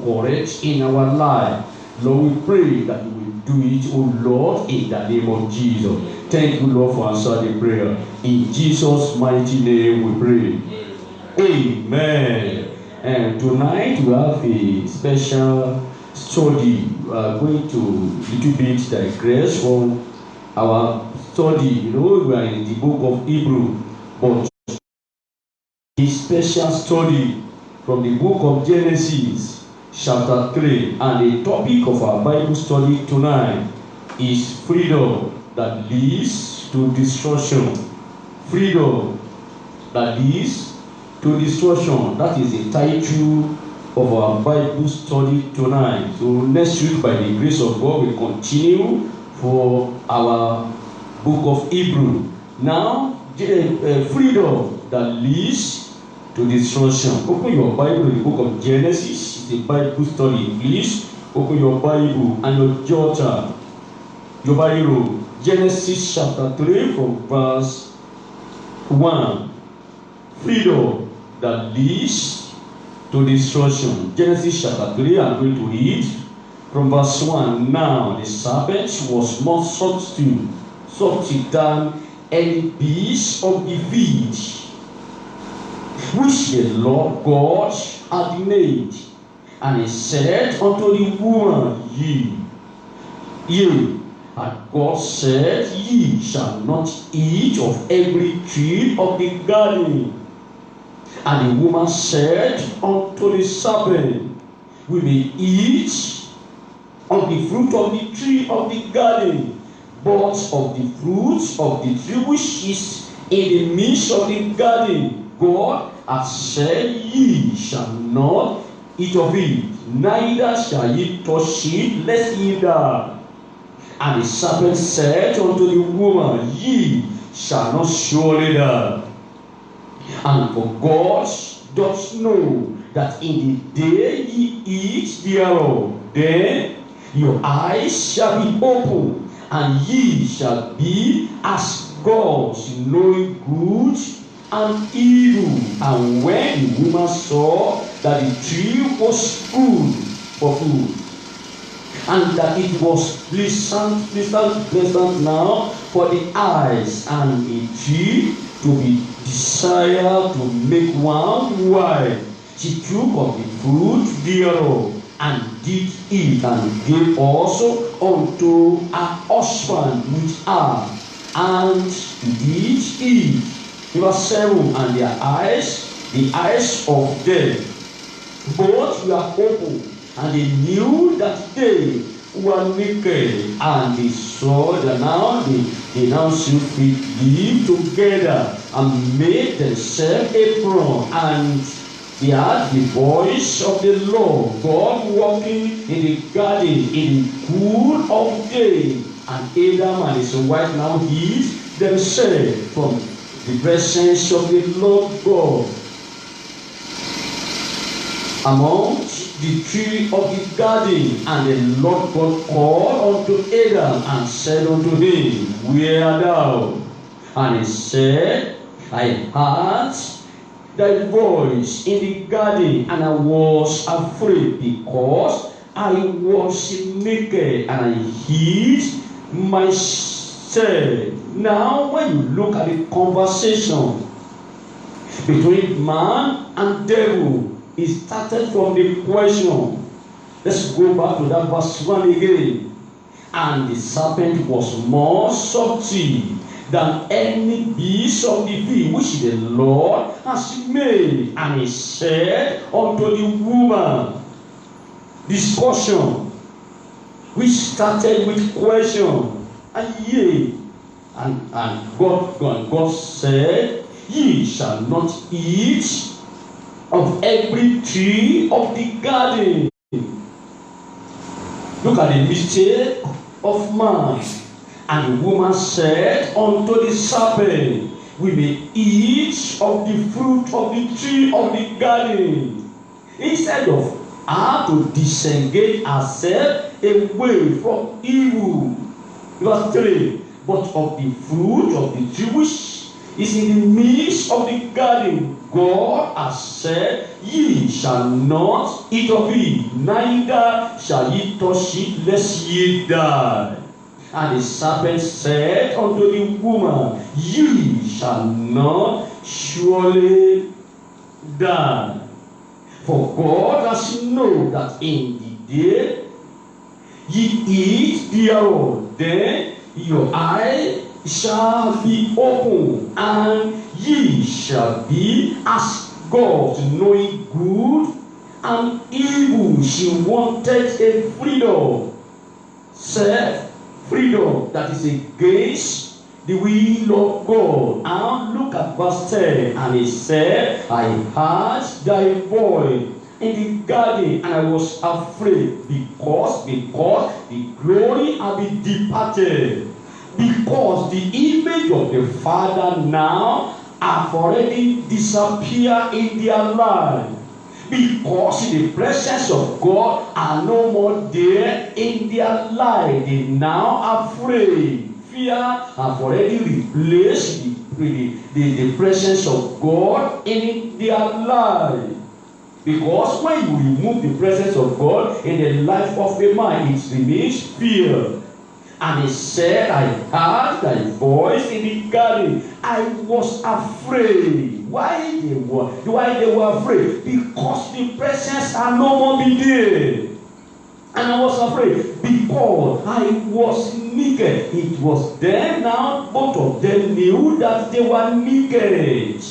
correct in our life. Lord, we pray that you will do it, oh Lord, in the name of Jesus. Thank you, Lord, for answering the prayer. In Jesus' mighty name we pray. Amen. And tonight we have a special study. We are going to little bit digress from our study. You know, we are in the book of Hebrew, but a special study from the book of Genesis, chapter 3. And the topic of our Bible study tonight is freedom that leads to destruction. Freedom that leads to destruction. That is the title of our Bible study tonight. So next week, by the grace of God, we continue for our book of Hebrew. Now, freedom that leads to destruction. Open your Bible in the book of Genesis. It's a Bible study. Please open your Bible and your jotter. Your Bible. Genesis chapter 3 from verse 1. Freedom that leads to destruction. Genesis chapter 3, I'm going to read from verse 1. Now the serpent was more subtle than any beast of the field, which the Lord God had made. And he said unto the woman, Yea, and God said, Ye shall not eat of every tree of the garden. And the woman said unto the serpent, We may eat of the fruit of the tree of the garden, but of the fruits of the tree which is in the midst of the garden, God hath said, Ye shall not eat of it, neither shall ye touch it, lest ye die. And the serpent said unto the woman, Ye shall not surely die. And for God doth know that in the day ye eat thereof, then your eyes shall be opened, and ye shall be as gods, knowing good and evil. And when the woman saw that the tree was good for food, and that it was pleasant now for the eyes, and a tree to be desired to make one wise, she took of the fruit thereof, and did eat, and gave also unto her husband with her, and did eat. Verse 7. And their eyes, the eyes of them, both were open, and they knew that they were naked, and they saw that they now should live together, and made themselves aprons, and they had the voice of the Lord God walking in the garden in the cool of day. And Adam and his wife now hid themselves from the presence of the Lord God amongst the tree of the garden. And the Lord God called unto Adam and said unto him, Where art thou? And he said, I heard thy voice in the garden, and I was afraid, because I was naked, and I hid myself. Now, when you look at the conversation between man and devil, it started from the question. Let's go back to that verse 1 again. And the serpent was more subtle than any beast of the field which the Lord has made. And he said unto the woman, discussion, which started with question, and yea, and God said, Ye shall not eat of every tree of the garden. Look at the mistake of man. And the woman said unto the serpent, We may eat of the fruit of the tree of the garden. Instead of her to disengage herself away from evil. Verse 3. But of the fruit of the tree which is in the midst of the garden, God has said, ye shall not eat of it, neither shall ye touch it, lest ye die. And the serpent said unto the woman, ye shall not surely die. For God has known that in the day ye eat thereof, then your eye shall be open, and ye shall be as gods, knowing good and evil. She wanted a freedom, self-freedom that is against the will of God. And look at verse 10. And he said, I heard thy voice in the garden, and I was afraid, because the glory had been departed. Because the image of the Father now have already disappeared in their life. Because the presence of God are no more there in their life. They now afraid. Fear have already replaced the presence of God in their life. Because when you remove the presence of God in the life of a man, it remains fear. And he said, I heard thy voice in the garden. I was afraid. Why they were afraid? Because the presence had no more been there. And I was afraid because I was naked. It was then now both of them knew that they were naked.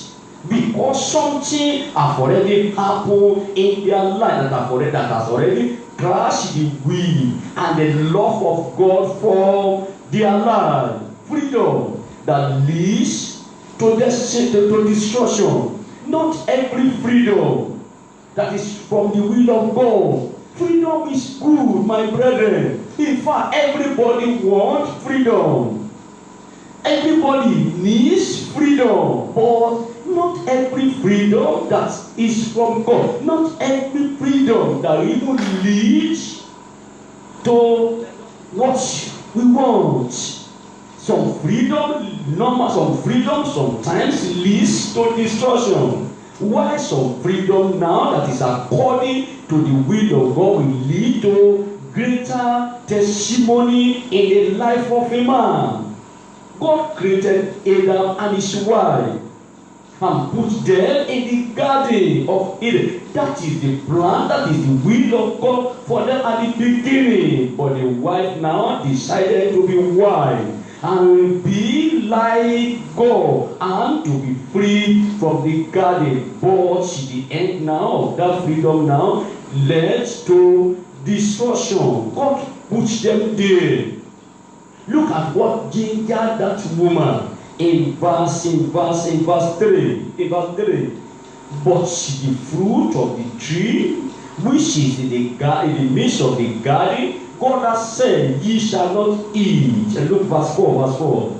Because something has already happened in their life that has already crushed the will and the love of God for their life. Freedom that leads to destruction. Not every freedom that is from the will of God. Freedom is good, my brethren. In fact, everybody wants freedom. Everybody needs freedom, but not every freedom that is from God. Not every freedom that even leads to what we want. Some freedom sometimes leads to destruction. Why some freedom now that is according to the will of God will lead to greater testimony in the life of a man. God created Adam and his wife and put them in the garden of Eden. That is the plan, that is the will of God for them at the beginning. But the wife now decided to be wife and be like God and to be free from the garden. But the end now of that freedom now led to destruction. God put them there. Look at what gingered that woman in verse 3. But the fruit of the tree, which is in the midst of the garden, God has said, ye shall not eat. And look, verse 4.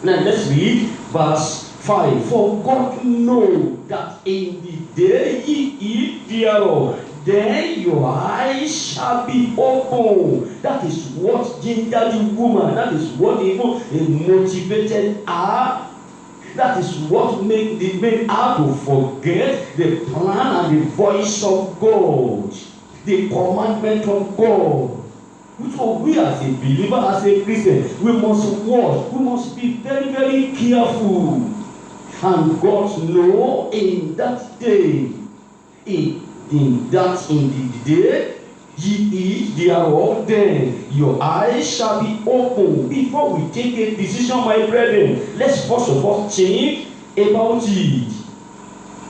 Now let's read verse 5. For God knows that in the day ye eat thereof, then your eyes shall be open. That is what gingered the woman. That is what even motivated her. That is what made her to forget the plan and the voice of God, the commandment of God. So we as a believer, as a Christian, we must watch. We must be very, very careful. And God knows in that day, in the day ye eat thereof, then your eyes shall be open. Before we take a decision, my brethren, let's first of all think about it.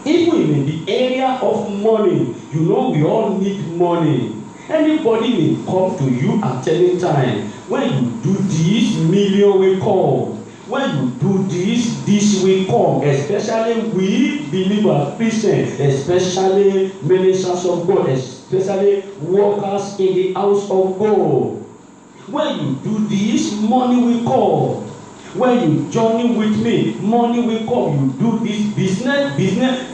Even in the area of money, you know we all need money. Anybody may come to you at any time. When you do this, million will come. When you do this will come. Especially we believers, Christians, especially ministers of God, especially workers in the house of God. When you do this, money will come. When you journey with me, money will come. You do this business,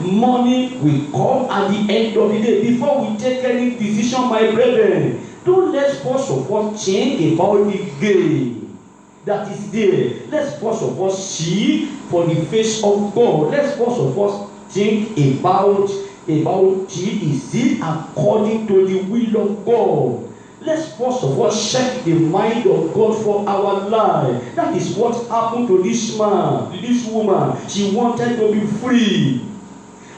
money will come at the end of the day. Before we take any decision, my brethren, don't let's first of all think about the gain that is there. Let's first of all see for the face of God. Let's first of all think about it. Is it according to the will of God? Let's first of all check the mind of God for our life. That is what happened to this man, to this woman. She wanted to be free.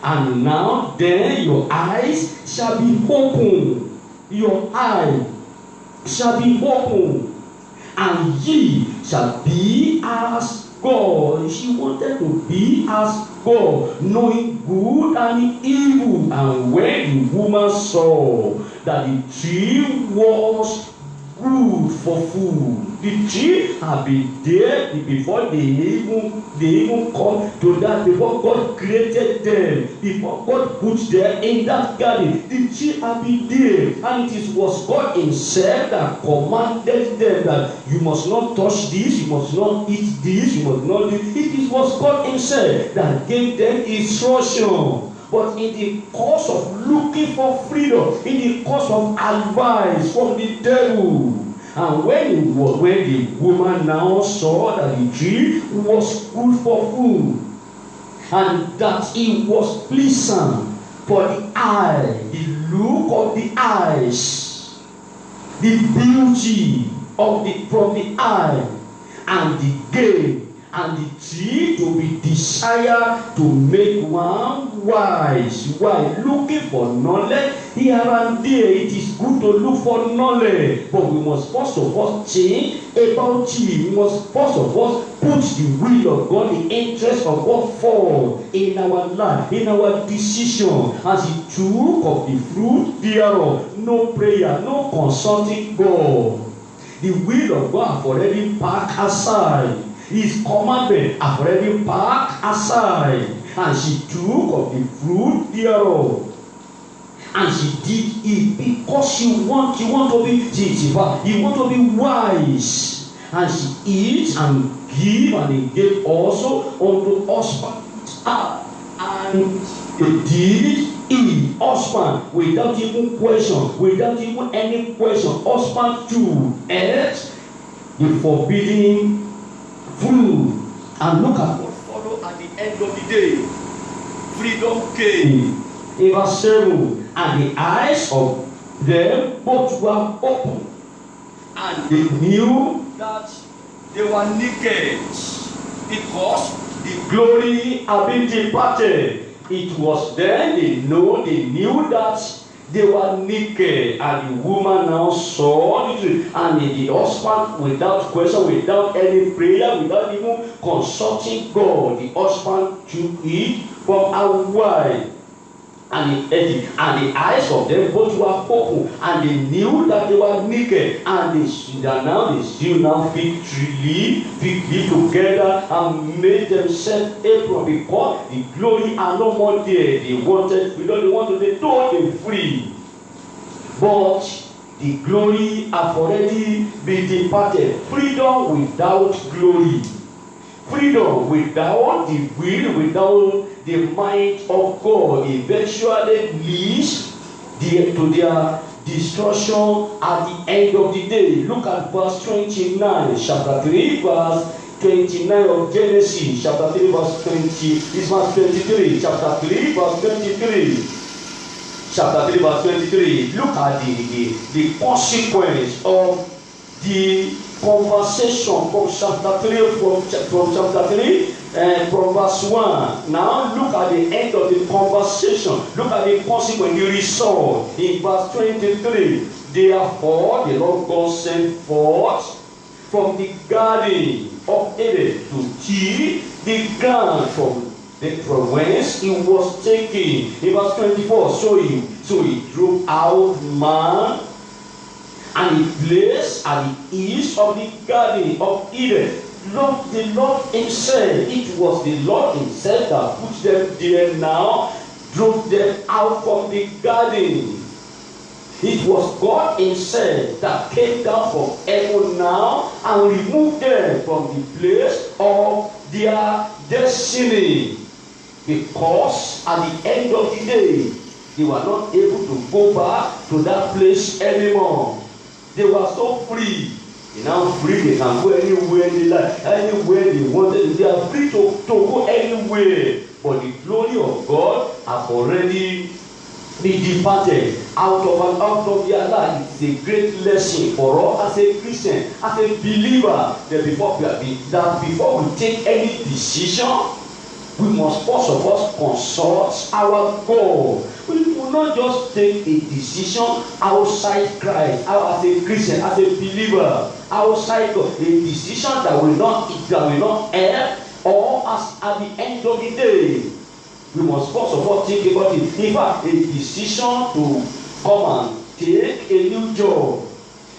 And now then your eyes shall be open. Your eye shall be open. And ye shall be as God. She wanted to be as God, knowing good and evil. And when the woman saw that the tree was good for food, the tree had been there before they even come to that, before God created them, before God put them in that garden. The tree had been there, and it was God Himself that commanded them that you must not touch this, you must not eat this, you must not do. It was God Himself that gave them instruction. But in the course of looking for freedom, in the course of advice from the devil, and when the woman now saw that the tree was good for food, and that it was pleasant for the eye, the look of the eyes, the beauty of from the eye, and the gain, and the tree to be desired to make one wise. Why? Looking for knowledge here and there. It is good to look for knowledge, but we must first of all think about it. We must first of all put the will of God, the interest of God forward in our life, in our decision. As He took of the fruit thereof, no prayer, no consulting God. The will of God have already packed aside. His commandment have already packed aside, and she took of the fruit thereof, and she did it because you want to be you want to be wise, and she eats and give, and He gave also unto husband, and they did eat. Husband, without even question, without even any question, husband too ate the forbidden fruit. And look at what followed at the end of the day. Freedom came. In verse 7, and the eyes of them both were open, and they knew that they were naked, because the glory had been departed. It was then they knew that they were naked, and the woman now saw the tree, and the husband, without question, without any prayer, without even consulting God, the husband took it from her wife, and he ate it, and the eyes of them both were open, and they knew that they were naked, and they still now fig tree together, and made themselves apron, because the glory are no more there. They wanted free, but the glory have already been departed. Freedom without glory, freedom without the will, without the mind of God, eventually leads to their destruction at the end of the day. Look at verse 29, chapter 3, verse 29 of Genesis, chapter 3, verse 20. This verse 23, chapter 3, verse 23. Chapter 3, verse 23. Look at the consequence of the conversation from chapter 3, from chapter 3. From verse 1. Now look at the end of the conversation. Look at the consequence, the result. In verse 23, therefore the Lord God sent forth from the garden of Eden to till the ground from whence it was taken. In verse 24, so he drove out man, and he placed at the east of the garden of Eden the Lord Himself. It was the Lord Himself that put them there now, drove them out from the garden. It was God Himself that came down from heaven now and removed them from the place of their destiny. Because at the end of the day, they were not able to go back to that place anymore. They were so free. They now free, they can go anywhere they like, anywhere they wanted. They are free to go anywhere. but the glory of God have already been departed out of their life. It's a great lesson for us as a Christian, as a believer, that before we take any decision, we must first of all consult our God. We will not just take a decision outside Christ, as a Christian, as a believer, outside God, a decision that will not help, or as at the end of the day. We must first of all think about it. In fact, a decision to come and take a new job,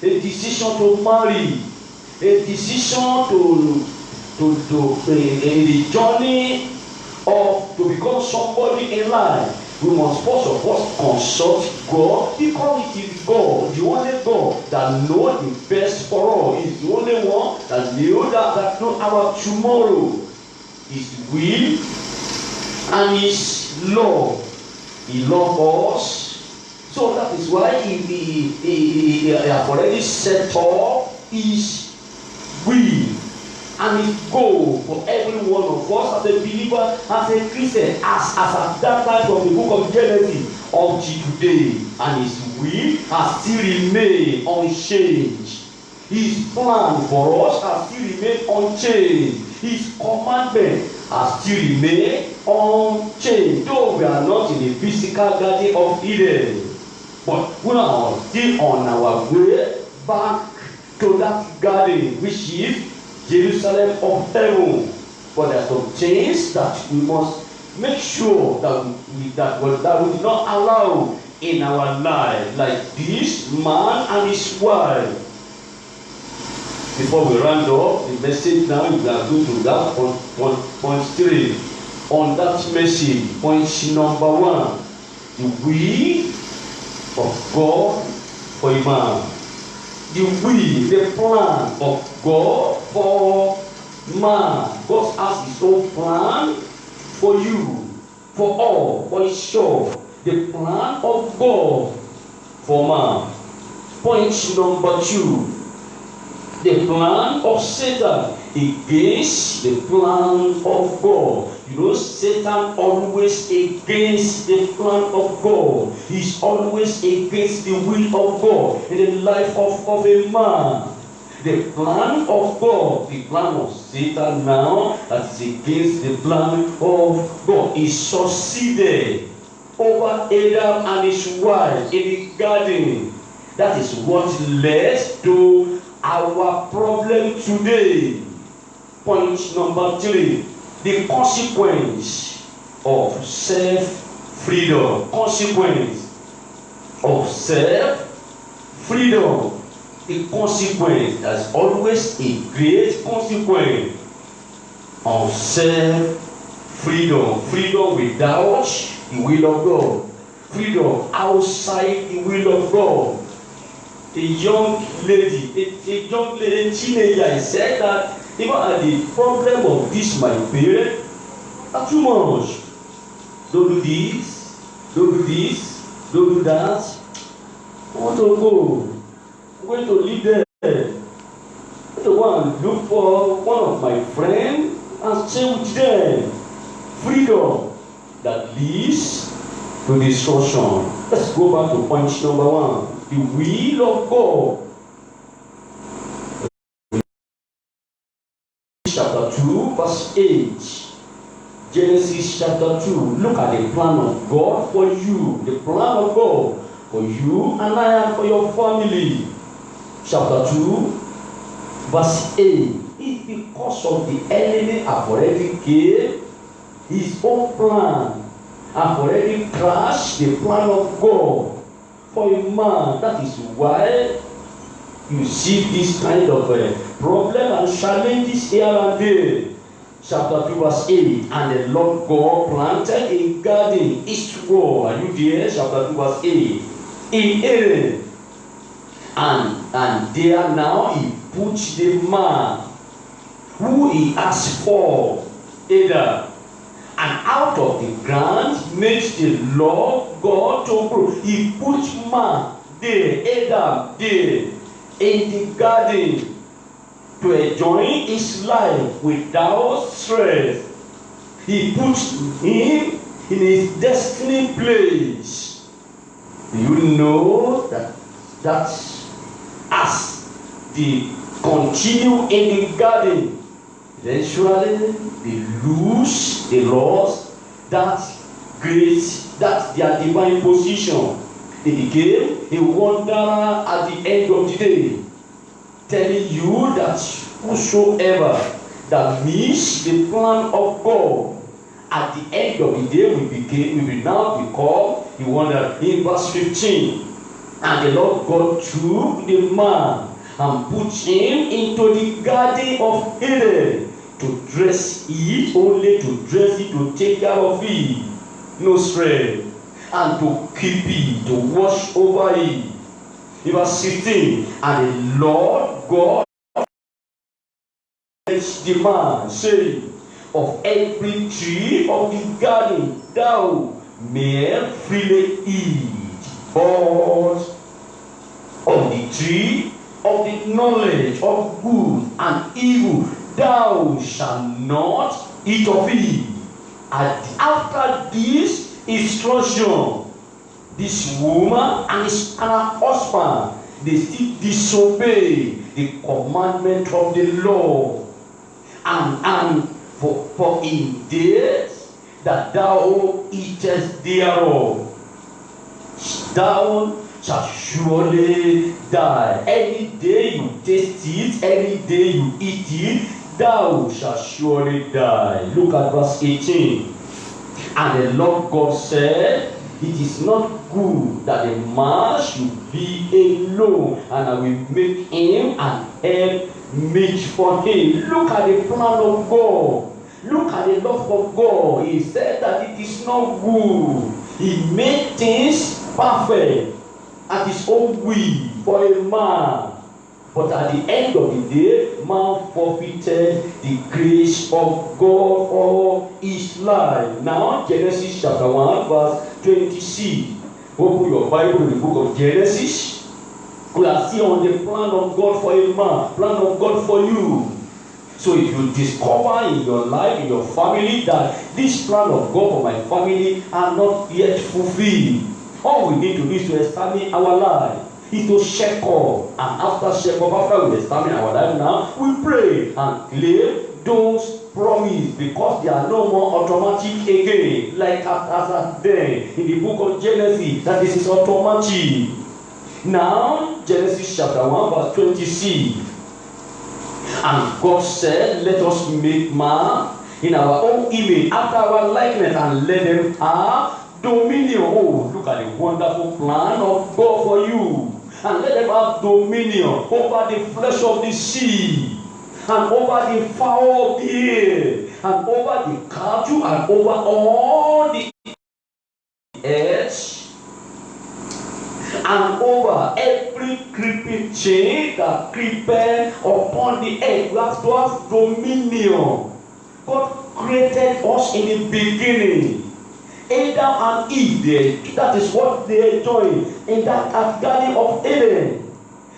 a decision to marry, a decision to a journey of to become somebody in life. We must first of all consult God, because it is God, the only God that knows the best for us. Is the only one that knows that knows our tomorrow. His will and His love. He loves us. So that is why he has already set up His will and His goal for every one of us as a believer, as a Christian, as at that time from the book of Genesis up to today. And His will has still remained unchanged. His plan for us has still remained unchanged. His commandment has still remained unchanged. Though we are not in the physical garden of Eden, but we are still on our way back to that garden, which is Jerusalem of heaven. But there are some things that we must make sure that we do not allow in our life, like this man and his wife. Before we round up the message now, we are going to that point 3. On that message, point number 1, the will of God for a man. The will, the plan of God for man. God has His own plan for you, for all, for His soul. The plan of God for man. Point number 2. The plan of Satan against the plan of God. You know, Satan always against the plan of God. He's always against the will of God in the life of a man. The plan of God, the plan of Satan now that is against the plan of God, is succeeded over Adam and his wife in the garden. That is what led to our problem today. Point number 3, the consequence of self-freedom. Consequence of self-freedom. The consequence, there's always a great consequence of self-freedom. Freedom without the will of God. Freedom outside the will of God. A young lady, teenager, said that even at the problem of this, my parents are too much. Don't do this, don't do this, don't do that. I want to go. I'm going to live there. I'm going to go and look for one of my friends and stay with them. Freedom that leads to destruction. Let's go back to point number 1. The will of God. Chapter 2, verse 8. Genesis chapter 2. Look at the plan of God for you. The plan of God for you and I and for your family. Chapter 2, verse 8. It's because of the enemy have already gave his own plan. Have already crashed the plan of God for a man. That is why you see this kind of problem and challenges here and there. Chapter 2, verse 8. And the Lord God planted a garden eastward. Are you there? Chapter 2, verse 8. In Eden. And there now He put the man who He asked for, Adam. And out of the ground made the Lord God to grow. He put man there, Adam there, in the garden to enjoy his life without stress. He puts him in his destiny place. Do you know that as they continue in the garden, eventually they lost that their divine position. They became a wanderer at the end of the day, telling you that whosoever that miss the plan of God, at the end of the day we will now become the wanderer. In verse 15, and the Lord God took the man and put him into the garden of Eden to dress it, only to dress it, to take care of it, no strength, and to keep it, to watch over it. In verse 16, and the Lord God the man, saying, of every tree of the garden thou mayest freely eat, but of the tree of the knowledge of good and evil thou shalt not eat of it. And after this instruction, this woman and her husband, they still disobey the commandment of the Lord. And for in days that thou eatest thereof, thou shalt surely die. Any day you taste it, any day you eat it, thou shalt surely die. Look at verse 18. And the Lord God said, it is not good that the man should be alone, and I will make him an help meet for him. Look at the plan of God. Look at the love of God. He said that it is not good. He made things perfect at his own will for a man. But at the end of the day, man forfeited the grace of God for his life. Now, Genesis chapter 1, verse 26. Open your Bible in the book of Genesis. We are still on the plan of God for a man, plan of God for you. So if you discover in your life, in your family, that this plan of God for my family are not yet fulfilled, all we need to do is to examine our life. Is to check up, and after we examine our life now, we pray and claim those promises, because they are no more automatic again, like as then in the book of Genesis, that this is automatic. Now, Genesis chapter 1, verse 26. And God said, let us make man in our own image, after our likeness, and let them have dominion. Oh, look at the wonderful plan of God for you. And let them have dominion over the flesh of the sea, and over the fowl of the air, and over the cattle, and over all the earth, and over every creeping thing that creepeth upon the earth. We have to have dominion. God created us in the beginning. Adam and Eve, that is what they enjoy in that Garden of Eden.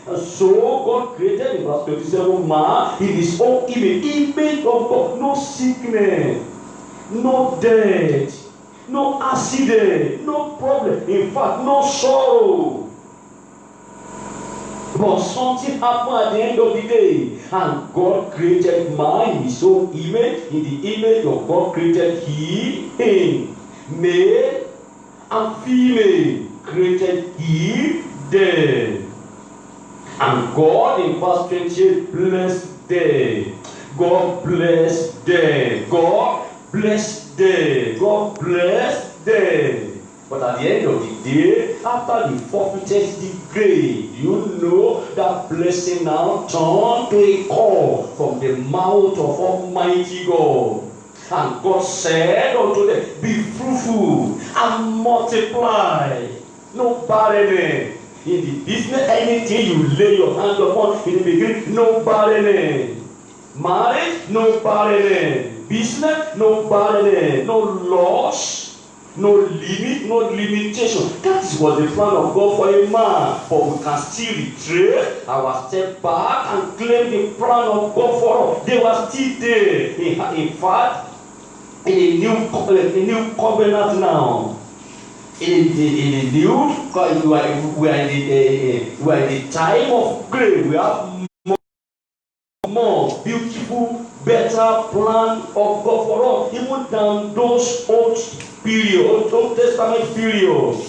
And so God created in verse 27 man in his own image of God. No sickness, no death, no accident, no problem. In fact, no sorrow. But something happened at the end of the day, and God created man in his own image. In the image of God created him. Male and female created he them. And God in verse 28 blessed them. God blessed them. God blessed them. God blessed them. But at the end of the day, after they forfeited the grace, you know that blessing now turned to a call from the mouth of Almighty God. And God said unto them, be fruitful and multiply. No barrenness. In the business, anything you lay your hands upon in the beginning, no barrenness. Marriage, no barrenness. Business, no barrenness. No loss, no limit, no limitation. That is what the plan of God for a man. But we can still retrace our step back and claim the plan of God for us. They were still there. In fact, in a new covenant now. In the new, we are in the time of grace. We have more beautiful, better plan of God for us, even than those Old Testament periods.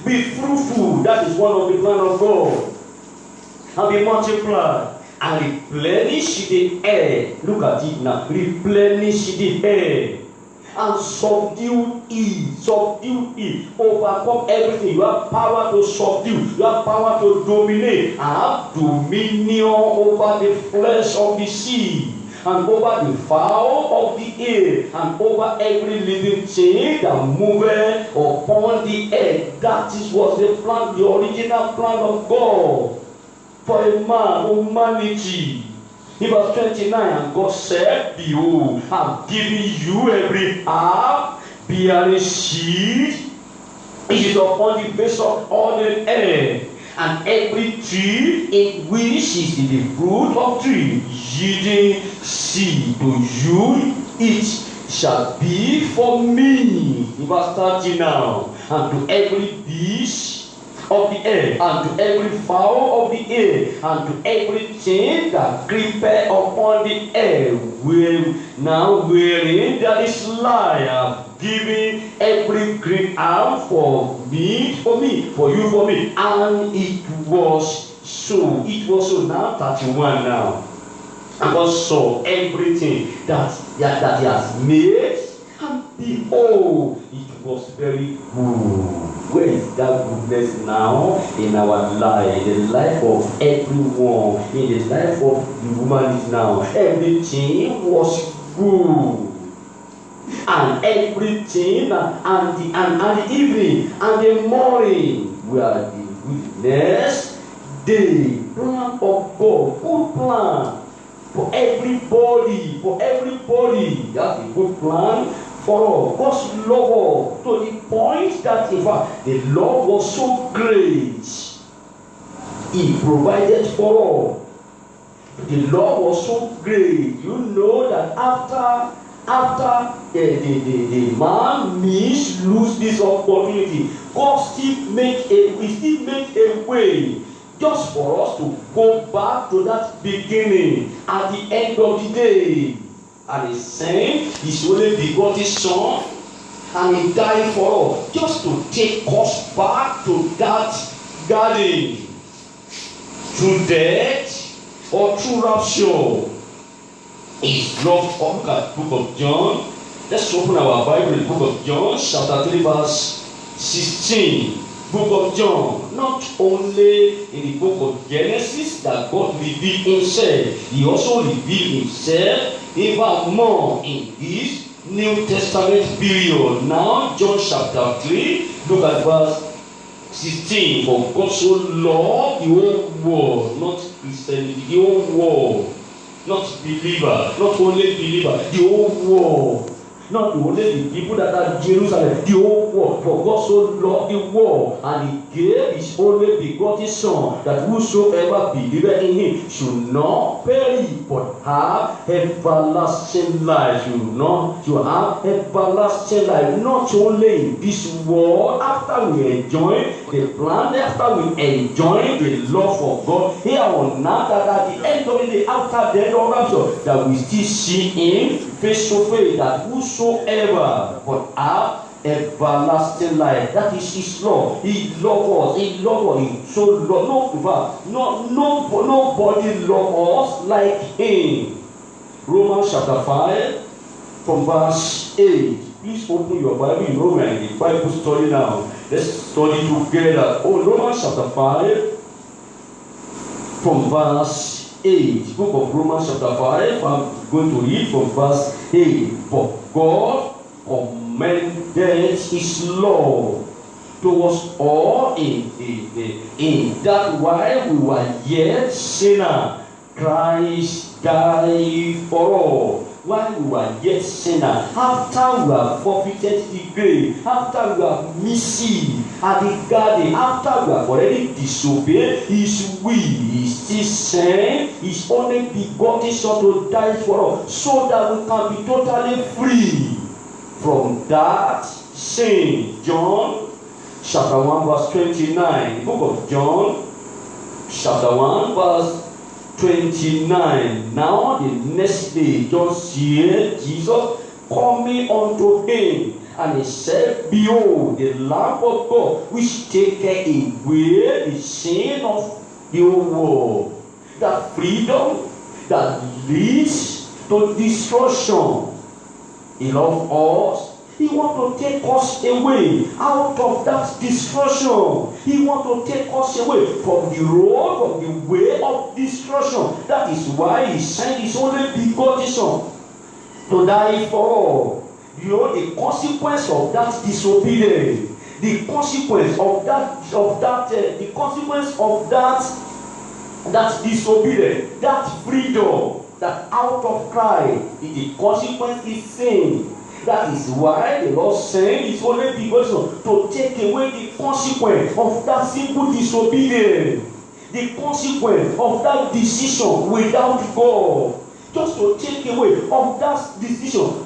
Be fruitful. That is one of the plan of God. And be multiplied and replenish the air. Look at it now. Replenish the air and subdue it. Overcome everything. You have power to subdue. You have power to dominate. And have dominion over the flesh of the sea, and over the fowl of the air, and over every living thing that moveth upon the earth. That is what the plan, the original plan of God for a man, humanity. In verse 29, and God said, behold, I am giving you every herb bearing seed, it is upon the face of all the earth, and every tree in which is the fruit of tree yielding seed, to you it shall be for me. In verse 30 now, and to every beast of the air, and to every fowl of the air, and to everything that creepeth upon the air, wherein there is life, giving every green herb for me, for you, for me. And it was so. It was so. Now 31 now. And God saw everything that he has made, and behold, it was very good. Where is that goodness now in our life, in the life of everyone, in the life of the humanity now? Everything was good. And everything, and the evening, and the morning were the goodness, the plan of God, good plan for everybody, That's a good plan for us. God's love to the point that, in fact, the love was so great, He provided for all. The love was so great. You know that after the man lose this opportunity, God still make a way just for us to go back to that beginning at the end of the day. And He sent His only begotten Son, and He died for us, just to take us back to that garden, through death or through rapture. His love. Look at the book of John. Let's open our Bible in the book of John, chapter 3, verse 16. Book of John. Not only in the book of Genesis that God revealed Himself, He also revealed Himself even more in this New Testament period. Now, John chapter 3, look at verse 16. For God so loved the whole world, not Christianity, the whole world. Not believer, not only believer, the whole world. Not only the people that are in Jerusalem, the whole world. For God so loved the world, and He gave His only begotten Son, that whosoever believeth in Him should not perish, but have everlasting life. Should have everlasting life. Not only in this world, after we enjoy the plan, after we enjoy the love of God here on earth, that at the end of the day, after death or rapture, that we still see Him face to face, that whosoever but have everlasting life. That is His love. He loves us. He loves us. So nobody loves us like Him. Romans chapter 5 from verse 8. Please open your Bible. You know we are in the Bible study now. Let's study together. Romans chapter 5 from verse 8. Book of Romans chapter 5. I'm going to read from verse 8. For God commended His love towards all in that while we were yet sinners, Christ died for all. While we were yet sinners, after we have forfeited the grave, after we have missed at the garden, after we have already disobeyed His will, He still sent His only begotten Son to die for us, so that we can be totally free. from that sin. John chapter 1 verse 29. The book of John chapter 1 verse 29. Now the next day, John seeth Jesus coming unto him, and he said, Behold, the Lamb of God, which taketh away the sin of the whole world. That freedom that leads to destruction. He loves us. He wants to take us away out of that destruction. He wants to take us away from the road, from the way of destruction. That is why he sent his only begotten Son to die for all. You know the consequence of that disobedience, the consequence of that disobedience, that freedom, that out of Christ, the consequence is sin. That is why the Lord sent his only begotten Son to take away the consequence of that simple disobedience, the consequence of that decision without God, just to take away of that decision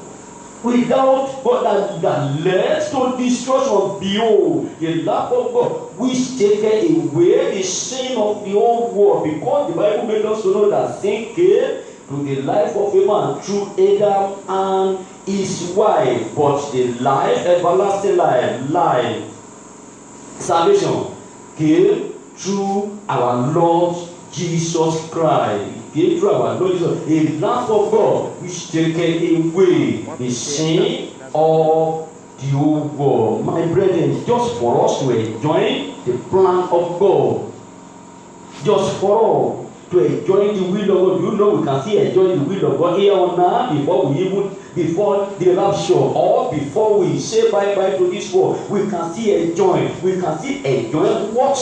without God that leads to destruction. Behold, the Lamb of God, which taketh away the sin of the whole world. Because the Bible made us to know that sin came to the life of a man through Adam and his wife, but the life, everlasting life, salvation came through our Lord Jesus Christ. Came through our Lord Jesus, a Lamb of God, which taketh away the sin of the whole world. My brethren, just for us to enjoy the plan of God, just for all to enjoy the will of God. You know, we can still enjoy the will of God here on earth before the rapture, or before we say bye-bye to this world. We can still enjoy. We can still enjoy what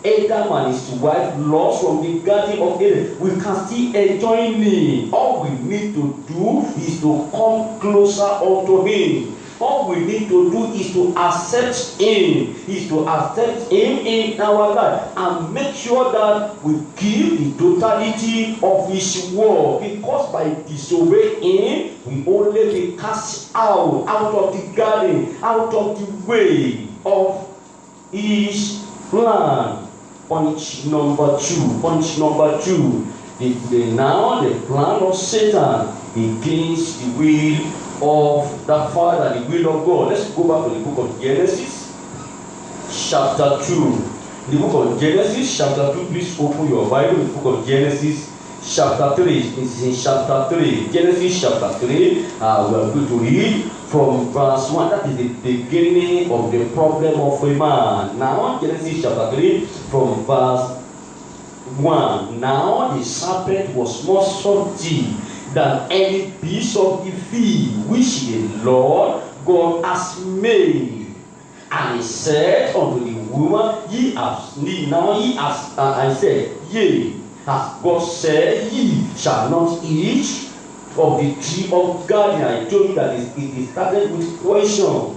Adam and his wife lost from the Garden of Eden. We can still enjoy him. All we need to do is to come closer unto him. All we need to do is to accept him, in our life, and make sure that we give the totality of his word. Because by disobeying him, we only be cast out of the garden, out of the way of his plan. Point number two. Now the plan of Satan against the will of the Father, the will of God. Let's go back to the book of Genesis, chapter 2. The book of Genesis, chapter 2. Please open your Bible. The book of Genesis, chapter 3. It's in chapter 3. Genesis, chapter 3. We are going to read from verse 1. That is the beginning of the problem of a man. Now, Genesis, chapter 3, from verse 1. Now the serpent was more subtle than any beast of the field which the Lord God has made. And he said unto the woman, I said, yea, as God said, ye shall not eat of the tree of garden. I told you that it started with question.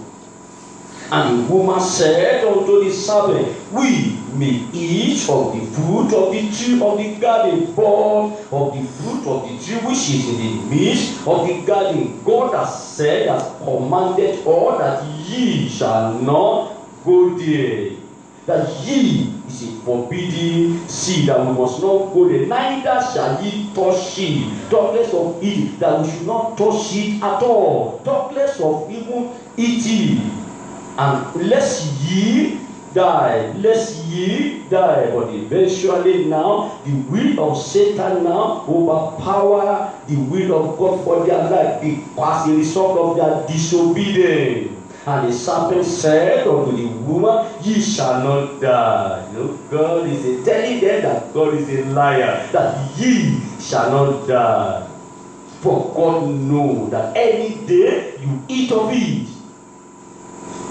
And the woman said unto the serpent, we may eat of the fruit of the tree of the garden, but of the fruit of the tree which is in the midst of the garden, God has said, has commanded all that ye shall not go there. That ye is a forbidden seed, that we must not go there. Neither shall ye touch it. Talk less of it, that we should not touch it at all. Talk less of even eating. And lest ye die. But eventually now, the will of Satan now overpower the will of God for their life, because the result of their disobedience. And the serpent said unto the woman, ye shall not die. You know, God is telling them that God is a liar, that ye shall not die. For God knows that any day you eat of it,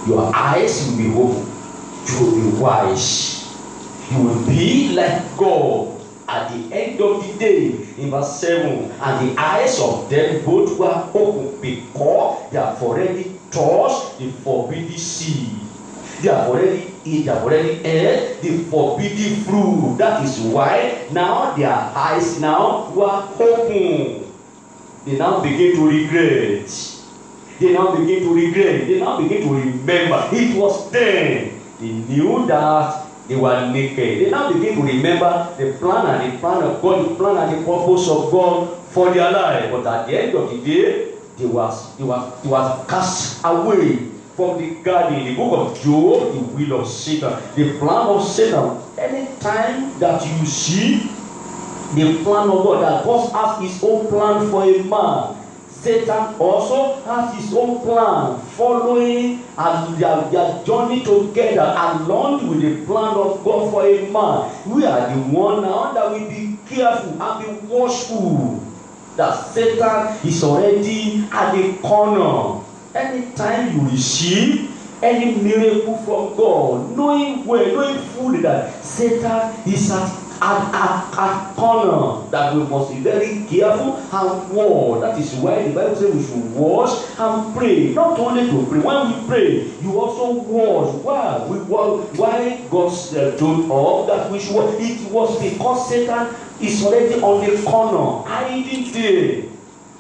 your eyes will be open. You will be wise. You will be like God at the end of the day. In verse 7, and the eyes of them both were open, because they have already touched the forbidden seed. They have already ate the forbidden fruit. That is why now their eyes now were open. They now begin to regret. They now begin to regret. They now begin to remember. It was then they knew that they were naked. They now begin to remember the plan of God, the plan and the purpose of God for their life. But at the end of the day, they was cast away from the garden. The book of Job, the will of Satan, the plan of Satan. Anytime that you see the plan of God, that God has his own plan for a man, Satan also has his own plan, following and their journey together along with the plan of God for a man. We are the one now that will be careful and be watchful that Satan is already at the corner. Anytime you receive any miracle from God, knowing fully that Satan is at corner, that we must be very careful and watch. That is why the Bible says we should watch and pray. Not only to pray. When we pray, you also watch. Why God told us that we should watch? It was because Satan is already on the corner, hiding there,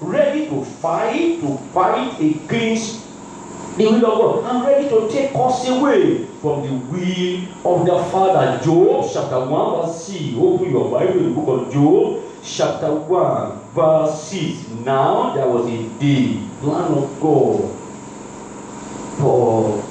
ready to fight against the will of God. I'm ready to take us away from the will of the Father. Job chapter 1 verse 6. Open your Bible in the book of Job chapter 1 verse 6. Now there was a day, plan of God for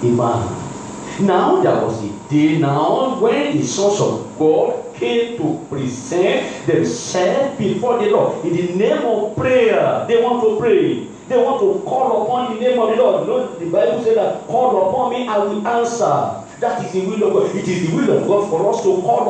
a man. Now there was a day now when the sons of God came to present themselves before the Lord in the name of prayer. They want to pray. They want to call upon the name of the Lord. You know, the Bible says that call upon me, I will answer. That is the will of God. It is the will of God for us to call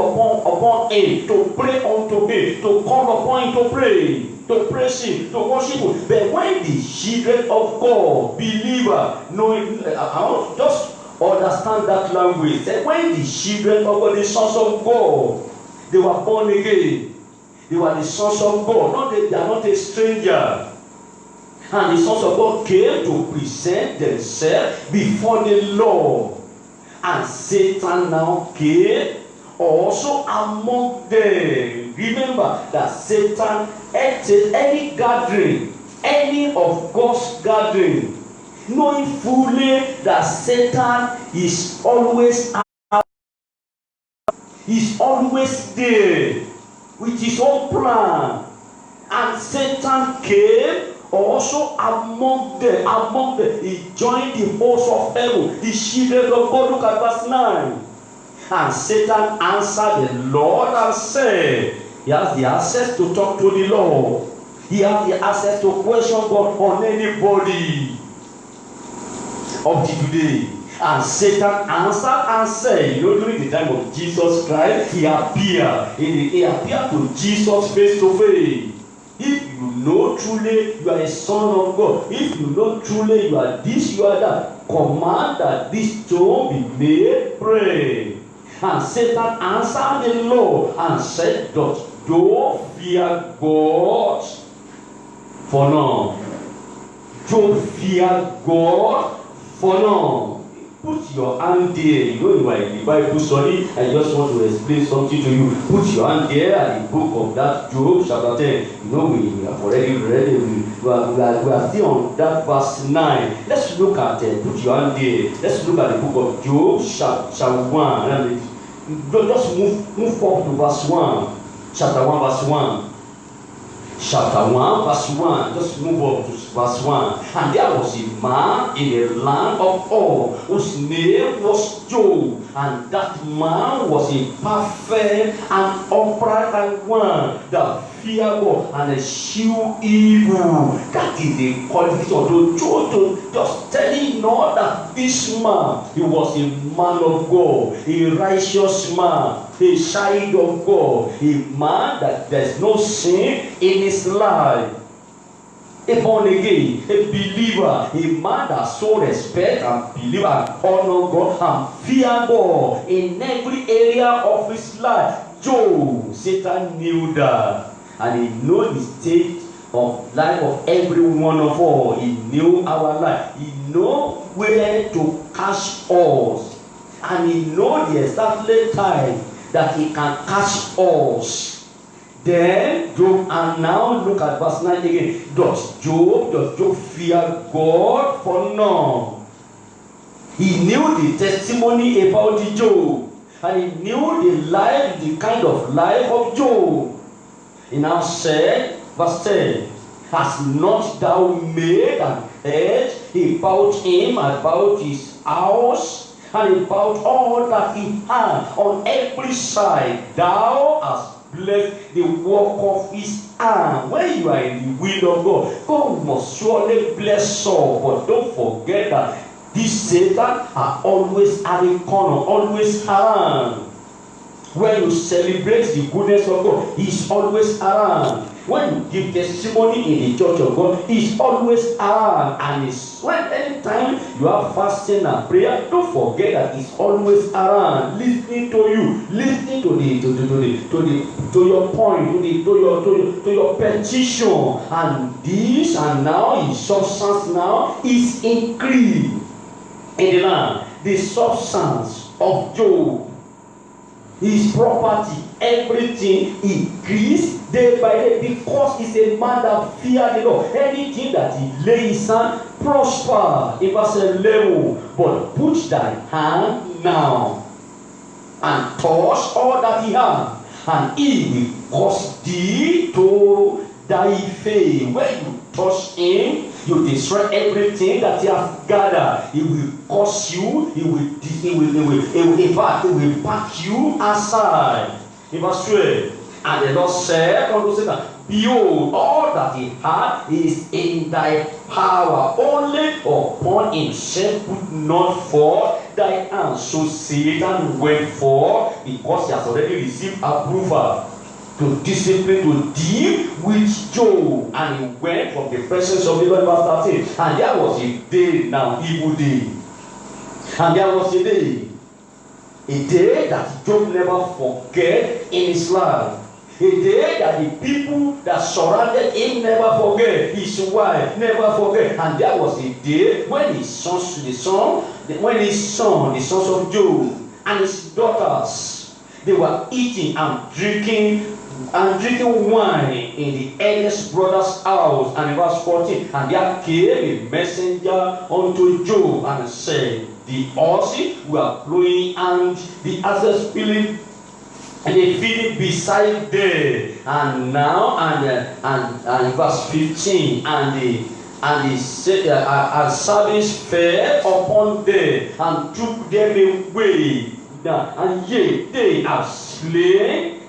upon Him, to pray unto Him, to call upon Him, to pray, to praise Him, to worship Him. But when the children of God, believer, knowing, I want to just understand that language. That when the children of God, the sons of God, they were born again. They were the sons of God. They are not a stranger. And the sons of God came to present themselves before the Lord. And Satan now came also among them. Remember that Satan entered any gathering, any of God's gathering, knowing fully that Satan is always out, is always there with his own plan. And Satan came also among them. He joined the host of heaven, the children of God. Look at verse 9. And Satan answered the Lord and said, he has the access to talk to the Lord. He has the access to question God on anybody up to today. And Satan answered and said, you know, during the time of Jesus Christ, he appeared to Jesus face to face. If you know truly you are a son of God, if you know truly you are this, you are that, command that this stone be made bread. And Satan answered the Lord and said, dost thou fear God? For now. Don't fear God for now. Put your hand there. You know you are in the Bible study. I just want to explain something to you. Put your hand there at the book of that Job chapter 10. You know we have already read it. We are still on that verse 9. Let's look at it. Put your hand there. Let's look at the book of Job chapter 1. Just move up to verse 1. Chapter 1 verse 1. Chapter 1 verse 1. Just move up to verse 1. And there was a man in the land of Ur whose name was Job, and that man was a perfect and upright one that feared God and eschew evil. That is the qualification of Job. Just telling us that this man, he was a man of God, a righteous man, a child of God, a man that there's no sin in his life. A born again, a believer, a man that so respect and believe and honor God and fear God in every area of his life. Job, Satan knew that, and he knew the state of life of every one of us. He knew our life. He knew where to catch us, and he knew the exact time that he can catch us. Then Job, and now look at verse 9 again. Does Job fear God for none? He knew the testimony about Job, and he knew the kind of life of Job. He now said, verse 10, has not thou made an hedge about him, about his house, and about all that he had on every side? Thou hast blessed the work of his hand. When you are in the will of God, God must surely bless all. But don't forget that these Satan are always at the corner, always around. When you celebrate the goodness of God, He's always around. When you give testimony in the church of God, He's always around. And when anytime you are fasting and prayer, don't forget that He's always around, listening to you, listening to your point, to your petition. And this, and now His substance now is increased in the land. The substance of Job, his property, everything increased day by day, because he's a man that feared the Lord. Anything that he lay his hand prosper. In verse 11, but put thy hand now and touch all that he hath, and he will cause thee to thy faith. When you touch him, you destroy everything that he has gathered. He will cause you, he will pack you aside. In verse 12, and the Lord said unto Satan, behold, all that he had is in thy power, only upon himself put not forth thy hand. So Satan went forth, because he has already received approval to discipline, to deal with Job. And he went from the presence of the Lord, verse 13. And there was a day, now evil day. And there was a day that Job never forget in his life. A day that the people that surrounded him never forget. His wife never forget. And there was a day when his sons, the sons of Job and his daughters, they were eating and drinking wine in the eldest brother's house. And in verse 14, and there came a messenger unto Job and said, the oxen were plowing and the asses filling, and they feeding beside there. And now, and verse 15, and servants fell upon them and took them away. And yea, they have slain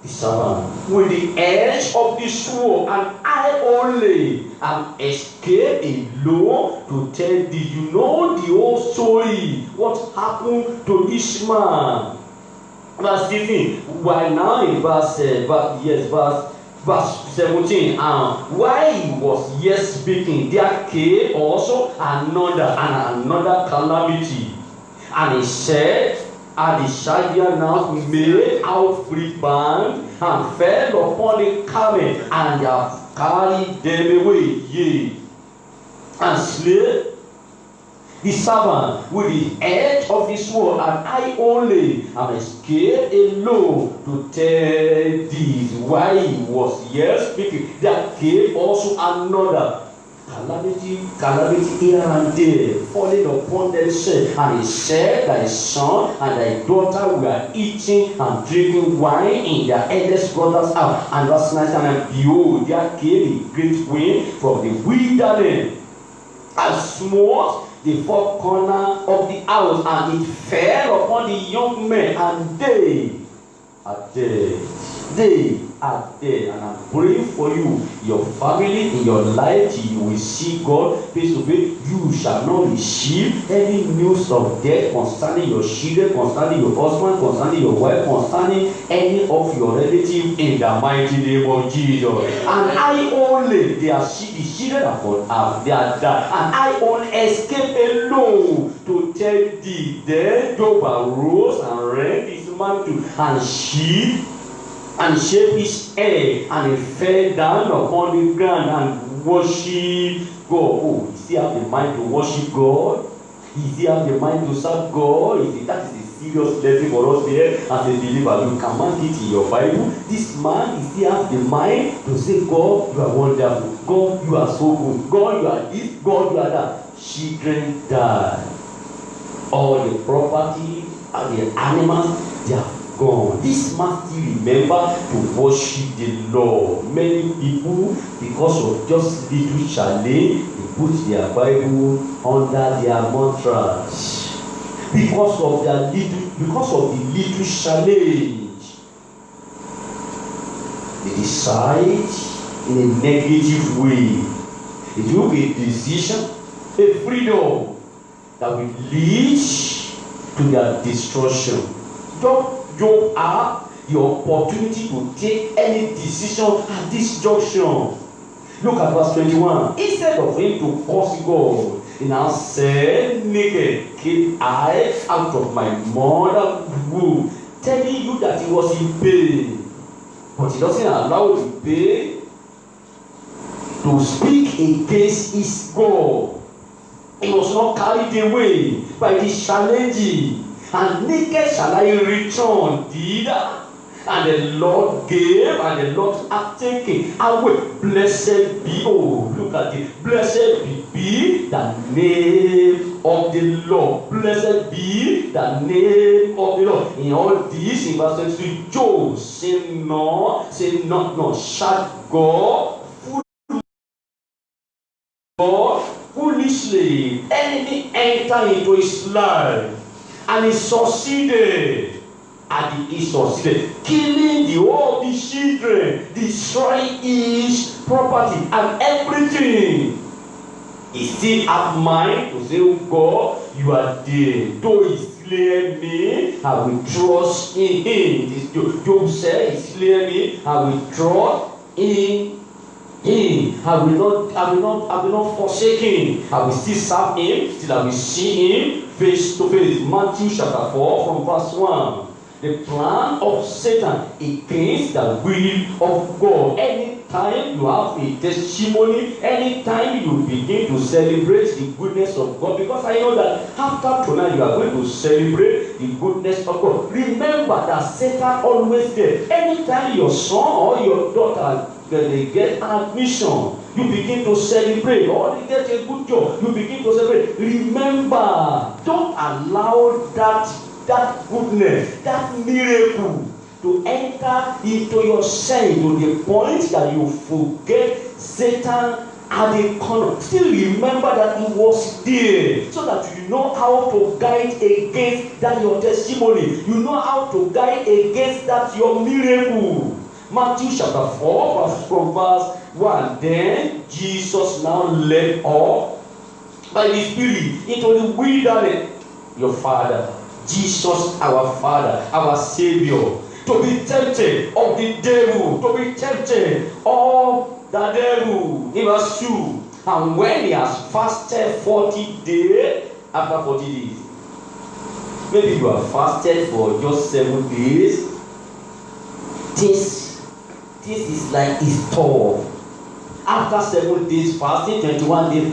the servant with the edge of the sword, and I only am escaped alone to tell thee. You know the whole story, what happened to this man. Verse 15. While now in verse 17, and while he was yet speaking, there came also another calamity. And he said, and the Chaldeans now made out free band and fell upon the camel, and they have carried them away, yea, and slay the servant with the edge of the sword, and I only am escaped alone to tell thee. While he was yet speaking, there came also another calamity here and there, falling upon themselves. And he said, thy son and thy daughter were eating and drinking wine in their eldest brother's house. And verse 19, and behold, there came a great wind from the wilderness, and smote the four corners of the house, and it fell upon the young men, and they are dead. They are dead. And I'm praying for you, your family, in your life, till you will see God face to face. You shall not receive any news of death concerning your children, concerning your husband, concerning your wife, concerning any of your relatives, in the mighty name of Jesus. And I only, they are the children they are died, and I only escape alone to tell thee. Then Job arose and rent his mantle and shaved his head, and he fell down upon the ground and worshiped God. Oh, is he have the mind to worship God? Is he have the mind to serve God? That is the serious lesson for us there as a believer. You can mark it in your Bible. This man is still have the mind to say, God, you are wonderful. God, you are so good. God, you are this. God, you are that. Children die. All the property and the animals, they are gone. This man still remember to worship the Lord. Many people, because of just little challenge, they put their Bible under their mantras. Because of the little challenge, they decide in a negative way. It will be a decision, a freedom that will lead to their destruction. Don't have the opportunity to take any decision at this junction. Look at verse 21. Instead of him to curse God, he now said, naked came I out of my mother's womb, telling you that he was in pain. But he doesn't allow the pain to speak against his God. He was not carried away by the challenge. And naked shall I return thither. And the Lord gave, and the Lord hath taken away. Blessed be, oh, look at it. Blessed be the name of the Lord. Blessed be the name of the Lord. In all this, in verse 23, Job say not, shall God foolishly. Enemy enter into his life. And he succeeded. Killing the all the children, destroying his property and everything. He still have mind to say, oh God, you are there. Though he slay me, I will trust in him. Job said, he slay me, I will trust in him. I will not forsake him. I will still serve him till I will see him face to face. Matthew chapter 4 from verse 1. The plan of Satan against the will of God. Anytime you have a testimony, anytime you begin to celebrate the goodness of God, because I know that after tonight you are going to celebrate the goodness of God. Remember that Satan always there. Anytime your son or your daughter they get an admission, you begin to celebrate, or they get a good job, you begin to celebrate. Remember, don't allow that goodness, that miracle to enter into your soul to the point that you forget Satan at the corner. Still remember that he was there, so that you know how to guide against that your testimony. You know how to guide against that your miracle. Matthew chapter 4 from verse 1. Then Jesus now led up by the Spirit into the wilderness. Your Father, Jesus, our Father, our Savior, to be tempted of the devil, to be tempted of the devil. In verse 2. And when he has fasted 40 days, after 40 days, maybe you have fasted for just 7 days. This is like it's tough. After 7 days fasting, 21 days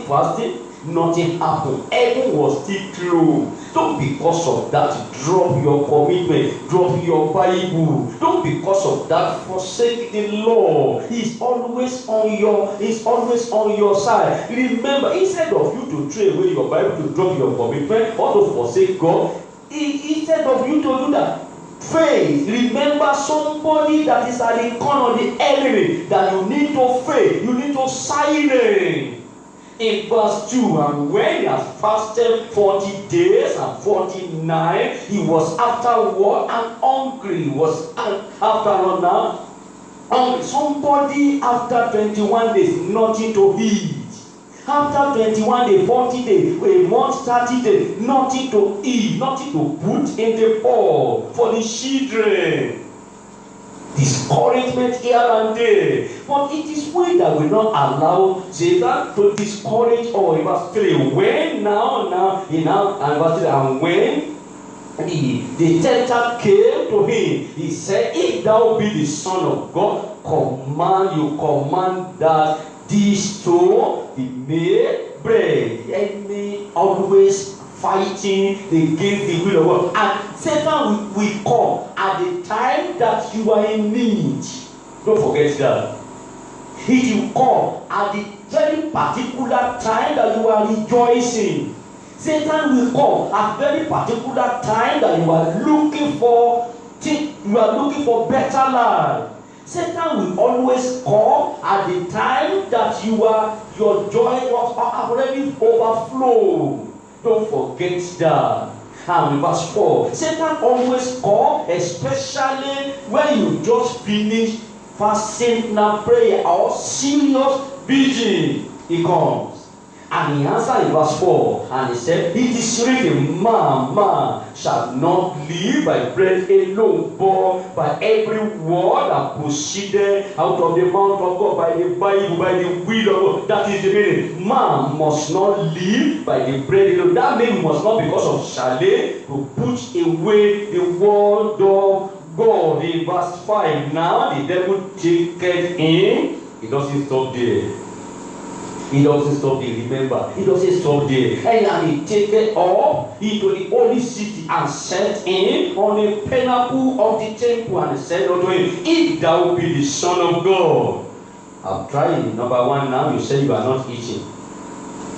fasting, nothing happened. Heaven was still closed. Don't because of that drop your commitment, drop your Bible. Don't because of that forsake the Lord. He's always on your side. Remember, instead of you to throw away your Bible, to drop your commitment, or to forsake God, instead of you to do that, faith. Remember somebody that is at the corner of the enemy that you need to faith. You need to silence. In verse 2, and when he has fasted 40 days and 49, he was afterward and hungry. He was afterward now hungry. Somebody after 21 days, nothing to eat. After 21 days, 40 days, a month, 30 days, nothing to eat, nothing to put in the bowl for the children. Discouragement here and there. But it is we that will not allow Satan to discourage us. Verse 3. When and when the tempter came to him, he said, if thou be the Son of God, command that this stone be made bread. The enemy always fighting against the will of God. And Satan will come at the time that you are in need. Don't forget that. He will come at the very particular time that you are rejoicing. Satan will come at very particular time that you are looking for better life. Satan will always come at the time that your joy was already overflow. Don't forget that. And verse 4, Satan always comes, especially when you just finish fasting and prayer or serious vigil. He comes. And he answered in verse 4, and he said, it is written, man shall not live by bread alone, but by every word that proceeded out of the mouth of God, by the Bible, by the will of God. That is the meaning. Man must not live by the bread alone. That means we must not, because of chalet, to put away the word of God. In verse 5, now the devil taketh him. He doesn't stop there. He doesn't stop there, remember. He doesn't stop there. And he take it up into the holy city and set him on the pinnacle of the temple and said unto him, if thou be the Son of God. I'm trying. Number one, now you say you are not eating.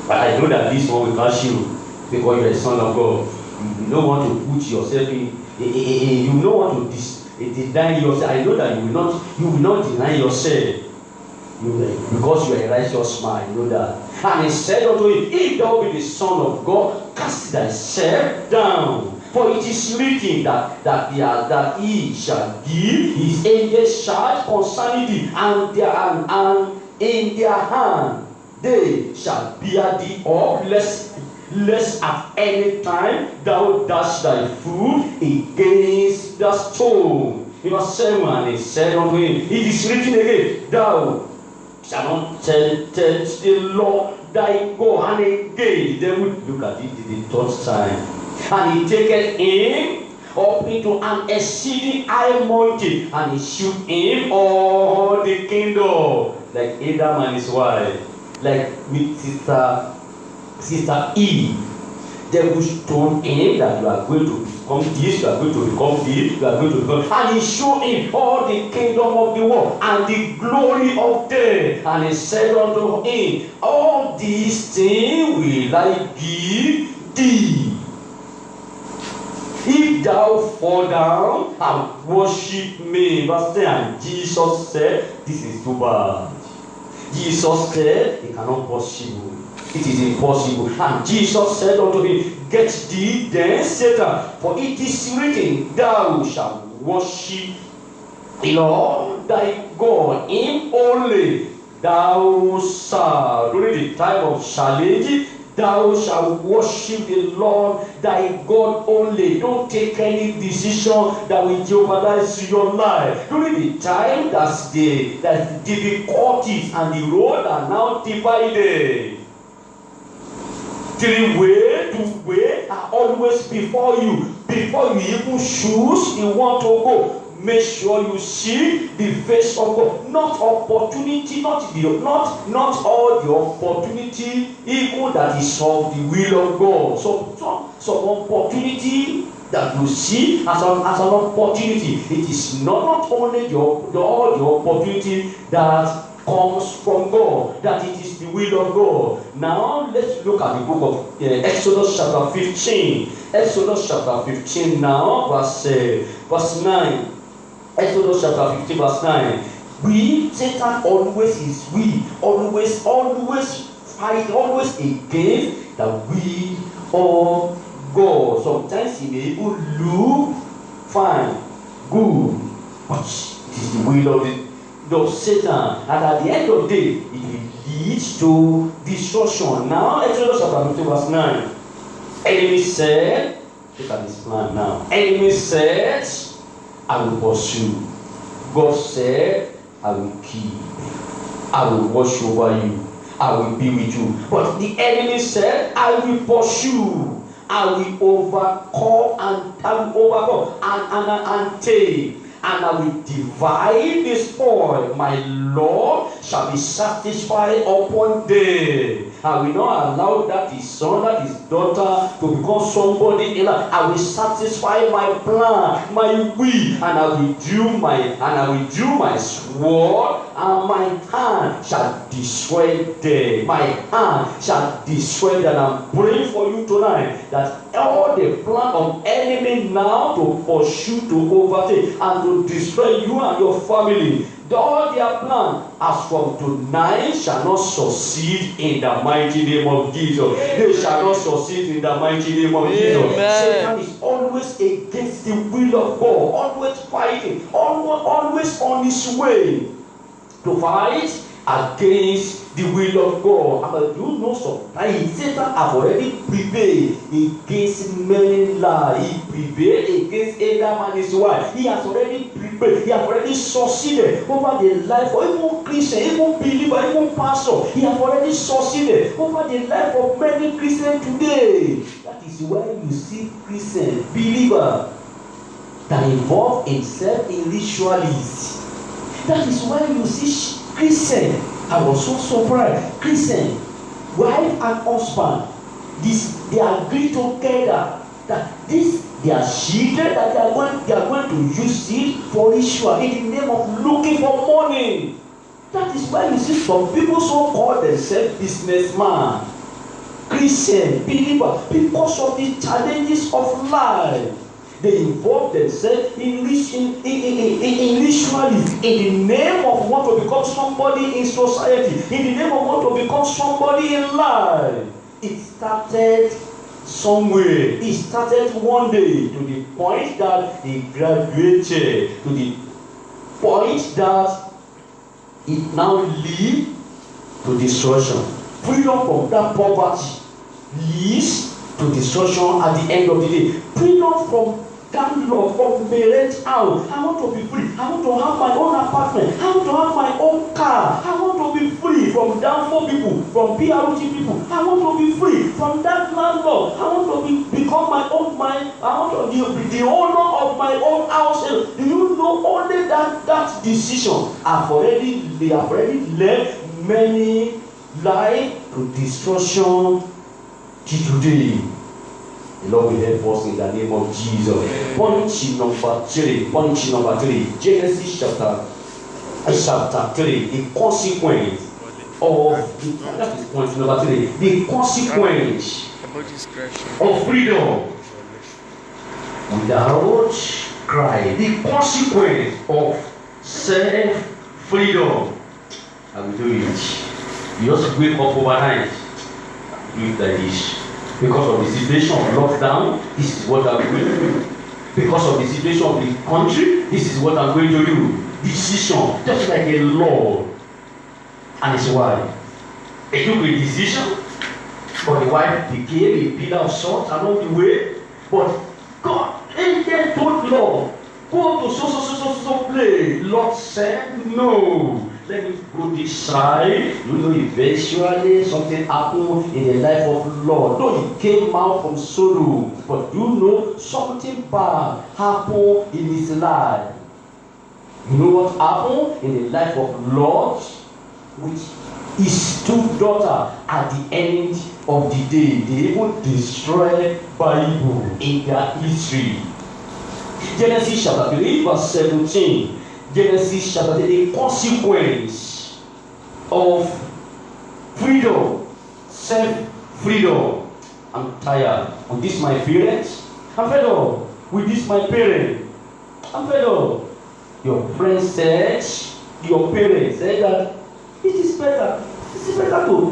But I know that this one will catch you because you are the Son of God. You don't want to put yourself in, you don't want to deny yourself. I know that you will not deny yourself. Because you are a righteous man, you know that. And he said unto him, if thou be the Son of God, cast thyself down. For it is written that he shall give his angels charge concerning thee, and in their hand they shall bear thee up, lest at any time thou dash thy foot against the stone. In verse 7, and he said unto him, it is written again, thou shall not tempt the Lord thy God. And again, they would look at it the third time. And he taketh him up into an exceeding high mountain, and he shewed him all the kingdom, like Adam and his wife, like with sister Eve. They will told him that you are going to become this, you are going to become this, you are going to become. And he showed him all the kingdom of the world and the glory of them. And he said unto him, all these things will I give thee, if thou fall down and worship me. Verse 10, and Jesus said, this is too bad. Jesus said, it cannot possible. It is impossible. And Jesus said unto him, get thee then, Satan, for it is written, thou shalt worship the Lord thy God, him only thou shalt. During the time of challenge, thou shalt worship the Lord thy God only. Don't take any decision that will jeopardize your life. During the time that's the difficulties and the road are now divided. The way are always before you. Before you even choose you want to go, make sure you see the face of God. Not opportunity, not all the opportunity, even that is of the will of God. Some opportunity that you see as an opportunity. It is not only all the opportunity that comes from God, that it is the will of God. Now let's look at the book of Exodus chapter 15. Exodus chapter 15 now, verse 9. Exodus chapter 15 verse 9. Satan always fight, always against the will of God. Sometimes he may even look fine, good, but it is the will of Satan, and at the end of the day, it will lead to destruction. Now, Exodus chapter 15 verse 9. Enemy said, look at this plan now. Enemy said, I will pursue. God said, I will keep. I will watch over you. I will be with you. But the enemy said, I will pursue. I will overcome and take. And I will divide the spoil. My Lord shall be satisfied upon them. I will not allow that his son, that his daughter to become somebody else. I will satisfy my plan, my will, and I will do my sword, and my hand shall destroy them. My hand shall destroy them. I'm praying for you tonight that all the plan of enemy now to pursue, to overtake, and to destroy you and your family, all their plan as from tonight shall not succeed in the mighty name of Jesus. They shall not succeed in the mighty name of Jesus. Satan is always against the will of God, always fighting, always on his way to fight against the will of God. And you know sometimes Satan have already prevailed against many lies. He prevailed against Adam and his wife. He has already prevailed. He has already succeeded over the life of even Christian, even believer, even pastor. He has already succeeded over the life of many Christians today. That is why you see Christian believer that involve himself in ritualists. That is why you see Christian, I was so surprised. Christian, wife and husband, they agree together that their children that they are going to use it for ritual in the name of looking for money. That is why you see some people so call themselves businessman, Christian, believer, because of the challenges of life. They involve themselves in ritualism in the name of want to become somebody in society, in the name of want to become somebody in life. It started somewhere. It started one day to the point that they graduated, to the point that it now leads to destruction. Freedom from that poverty leads to destruction at the end of the day. Freedom from that love, from marriage out. I want to be free. I want to have my own apartment. I want to have my own car. I want to be free from downfall people, from PRT people. I want to be free from that landlord. I want to become my own mind. I want to be the owner of my own house. Do you know only that decision they have already led many life to destruction till today. The Lord will help us in the name of Jesus. Point number three. Genesis chapter 3. The consequence of that is point number 3. The consequence of freedom without cry. The consequence of self-freedom. I will do it. You just wake up overnight. Do it like this. Because of the situation of lockdown, this is what I'm going to do. Because of the situation of the country, this is what I'm going to do. Decision, just like a law. And his wife. They took a decision, but the wife became a pillar of salt along the way. But God, angel told Lord, go to so place. Lord said, no. Let me go this side. You know, eventually something happened in the life of Lord. Though he came out from Sodom, but you know, something bad happened in his life. You know what happened in the life of Lord? With his two daughters at the end of the day. They even destroyed Bible in their history. Genesis chapter 3, verse 17. Genesis chapter 3, the consequence of freedom, self-freedom. I'm tired. With this my parents. I'm fed up. With this my parent. I'm fed up. Your friend said, your parents said that it is better to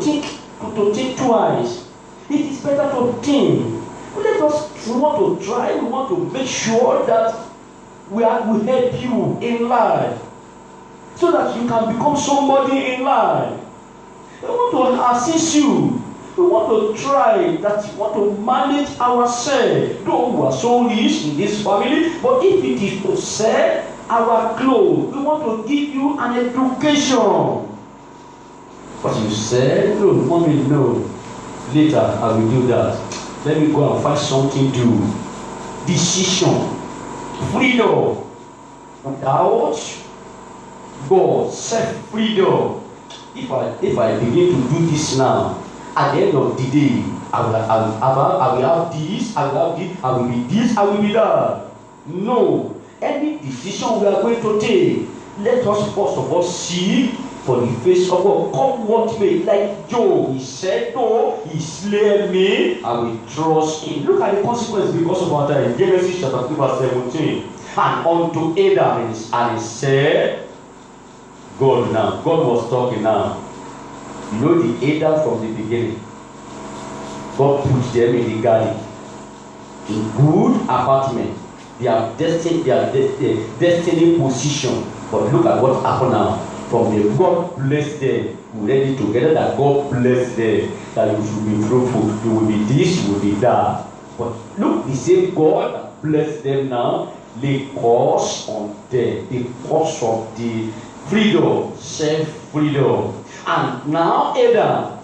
think twice. It is better to think. Let us want to try. We want to make sure that we help you in life, so that you can become somebody in life. We want to assist you. We want to try that. We want to manage ourselves. Though we are so rich in this family, but if it is to sell our clothes, we want to give you an education. But you said, no, mommy, no. Later, I will do that. Let me go and find something to do. Decision. Freedom without God, self-freedom. If I begin to do this now, At the end of the day, I will have this, I will have this, I will be this, I will be that. No. Any decision we are going to take, let us first of all see for the face of God. Come what may, like Job, he said, no, he slay me, I will trust him. Look at the consequence because of our time. Genesis chapter 2 verse 17. And unto Adam, and he said, God was talking now. You know the Adam from the beginning. God put them in the garden, in good apartment. Their destiny position. But look at what happened now. From the God bless them, ready together that God bless them, that you should be fruitful, you will be this, you will be that. But look, the same God that bless them now, lay curse on them, the curse of the freedom, self-freedom. And now Adam,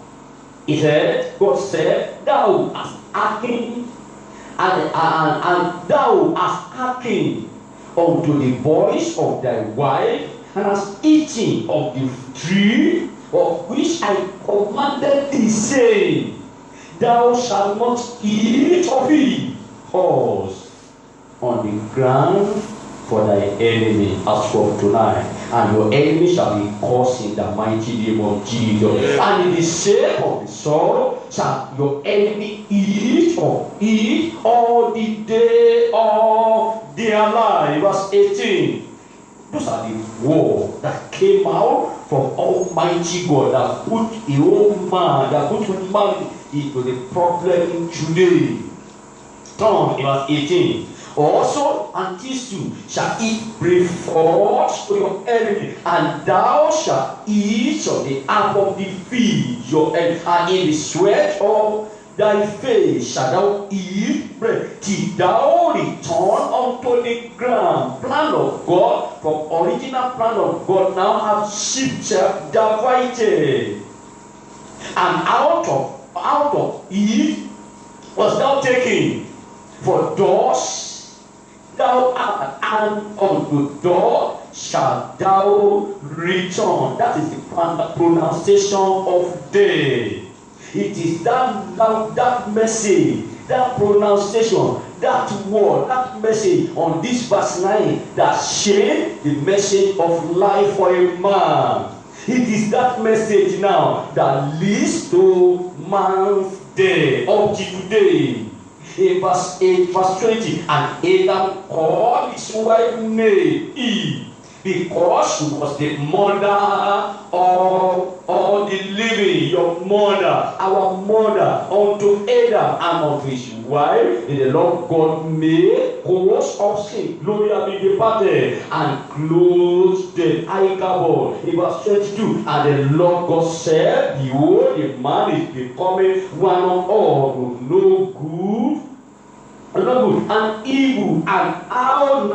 he said, God said, thou hast hearkened, and thou hast hearkened unto the voice of thy wife, and hast eaten of the tree of which I commanded thee, saying, thou shalt not eat of it. Pause. On the ground for thy enemy as from tonight, and your enemy shall be cursed in the mighty name of Jesus. Yeah. And in the shape of the sorrow shall your enemy eat of it all the day of their life. Verse 18. Those are the words that came out from Almighty God that put a old man, that put humanity into the problem today. Turn in verse 18. Also, and these two shall eat bread to your enemy, and thou shalt eat of the apple of the field, your enemy, and in the sweat of thy face shalt thou eat bread, till thou return unto the ground. Plan of God, from original plan of God, now have shifted, divided, and out of it was thou taken, for thus thou art, and unto door shalt thou return. That is the pronunciation of day. It is that message, that pronunciation, that word, that message on this verse 9 that shaped the message of life for a man. It is that message now that leads to man's day up to today. In verse 8, verse 20, and Adam called his wife name Eve, because she was the mother of all the living, your mother, our mother, unto Adam and unto his wife, and the Lord God made hosts of sin, glory be departed, and clothed them. Aikabod. In verse 22, and the Lord God said, behold, the man is becoming one of all, no good, and evil, and how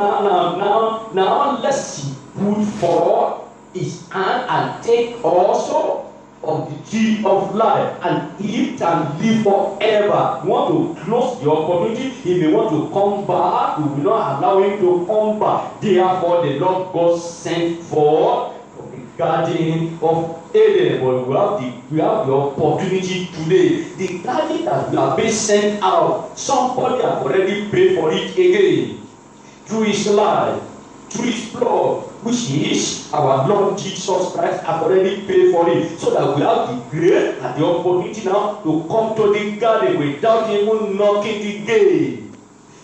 now let's see, put forth his hand and take also of the tree of life and eat and live forever. You want to close the opportunity, he may want to come back, we will not allow him to come back. Therefore the Lord God sent forth from the garden of Eden. But we have the opportunity today. The garden that we have been sent out, somebody has already paid for it again through his life, through his blood, which is our Lord Jesus Christ has already paid for it, so that we have the grace and the opportunity now to come to the garden without even knocking the gate.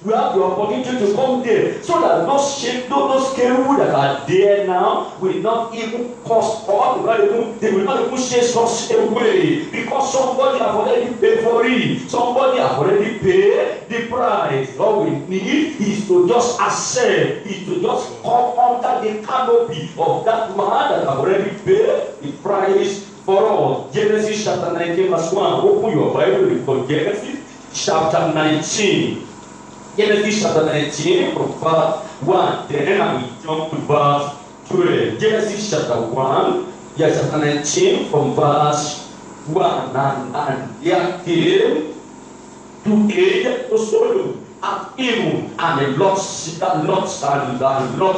We have the opportunity to come there, so that those scarecrows that are there now will not even cost us, they will not even chase us away, because somebody has already paid for it. Somebody has already paid the price. All we need is to just accept, is to just come under the canopy of that man that has already paid the price for us. Genesis chapter 19 verse 1. Open your Bible for Genesis chapter 19. Genesis chapter 19 from verse 1. Then I will jump to verse 12. Genesis chapter 1. Yes, chapter 19 from verse 1. And there came to aid to Sodom and even, and the Lord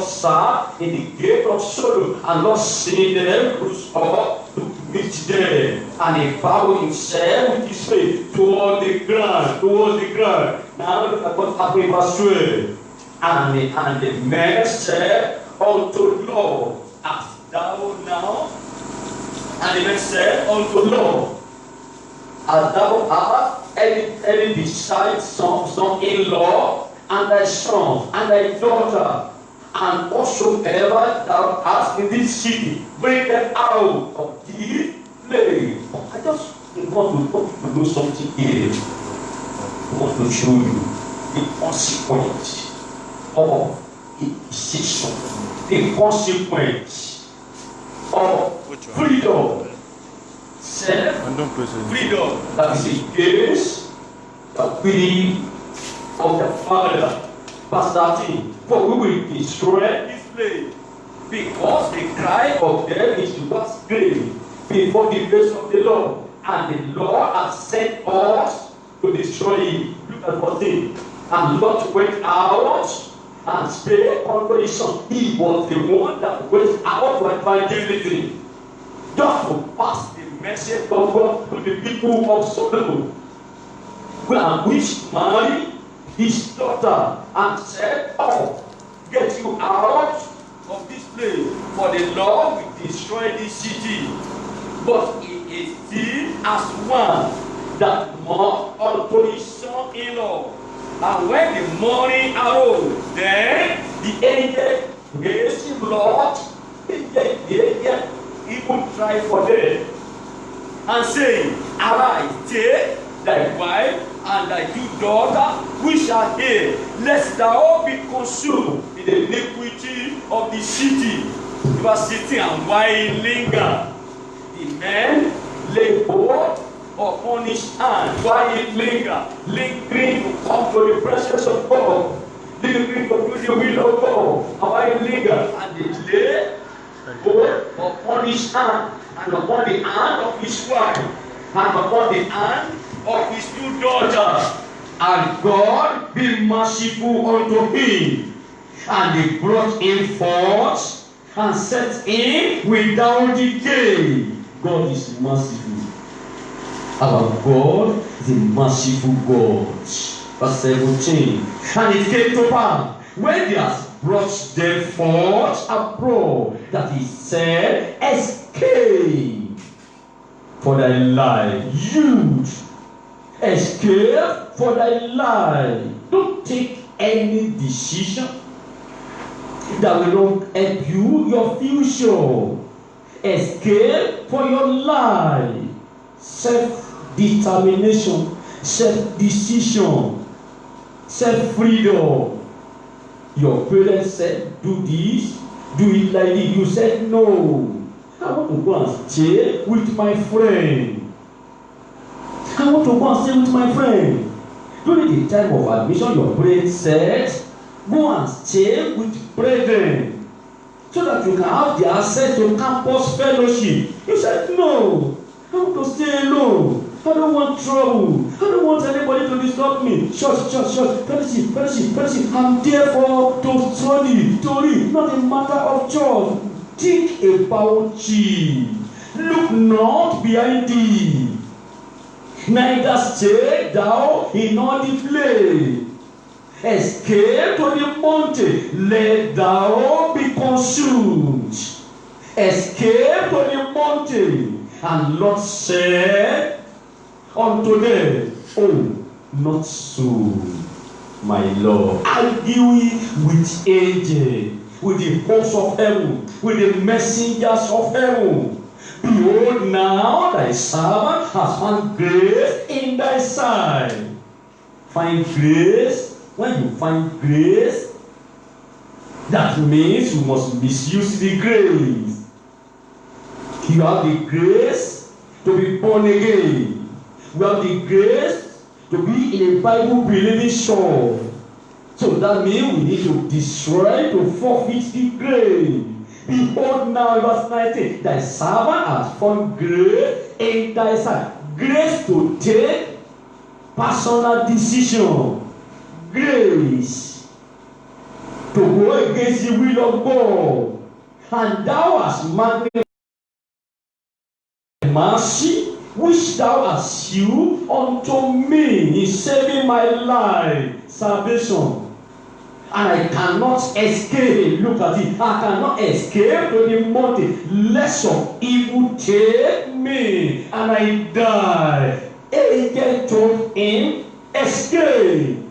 sat in the gate of Sodom, and Lord seen them whose up meet them, and he bowed himself with his face towards the ground. Now look at what happened in verse 12. And the man said unto the Lord, hast thou now? And the man said unto the Lord, hast thou had any besides son-in-law, and thy son, and thy daughter, and whatsoever thou hast in this city, bring them out of this place. I just want to do something here. I want to show you the consequence of the decision, the consequence of freedom. Self-freedom, that is against the will of the Father. Verse 13, for we will destroy this place, because the cry of them is towards grave before the face of the Lord, and the Lord has sent us to destroy it. Look at 14. And Lot went out and spake unto his son. He was the one that went out to evangelism, just to pass the message of God to the people of Sodom, which married his daughter and said, oh, get you out of this place, for the Lord will destroy this city. But he is still as one that mocked unto his son-in-law. And when the morning arose, then the angel raised him, Lord, the angel even tried for them, and saying, arise, take thy wife and thy two daughters, which are here, lest thou be consumed in the iniquity of the city. Verse 16, and while he lingered, the man laid hold upon his hand while he lingered, lingering to come to the presence of God, lingering to do the will of God. And while he lingered, and they laid hold upon his hand, and upon the hand of his wife, and upon the hand of his two daughters. And God be merciful unto him. And they brought him forth and set him without decay. God is merciful. Our God is a merciful God. Verse 17. And it came to pass, when they had brought them forth abroad, that he said, escape for thy life. Youth, escape for thy life. Don't take any decision that will not help you, your future. Escape for your life. Self-determination, self-decision, self-freedom. Your parents said, do this, do it like this. You said, no. I want to go and stay with my friend. I want to go and stay with my friend. During the time of admission, your parents said, go and stay with brethren, so that you can have the access to campus fellowship. You said, no, I want to stay alone. I don't want trouble. I don't want anybody to disturb me. Church, fellowship. I'm there to study, to read, not a matter of church. Think about it. Look not behind thee. Neither stay thou in all the place. Escape to the mountain, let thou be consumed. Escape to the mountain. And Lord said unto them, oh, not so, my Lord. I deal with angels, with the hosts of heaven, with the messengers of heaven. Behold, now thy servant has found grace in thy sight. Find grace. When you find grace, that means you must misuse the grace. You have the grace to be born again. You have the grace to be in a Bible-believing church. So that means we need to destroy, to forfeit the grace. Behold now, verse 19, thy servant has found grace in thy sight. Grace to take personal decision. Grace to go against the will of God. And thou hast magnified mercy which thou hast shewed unto me in saving my life, salvation. And I cannot escape. Look at it. I cannot escape to the mountain, lest some evil take me and I die. Angel told him, escape.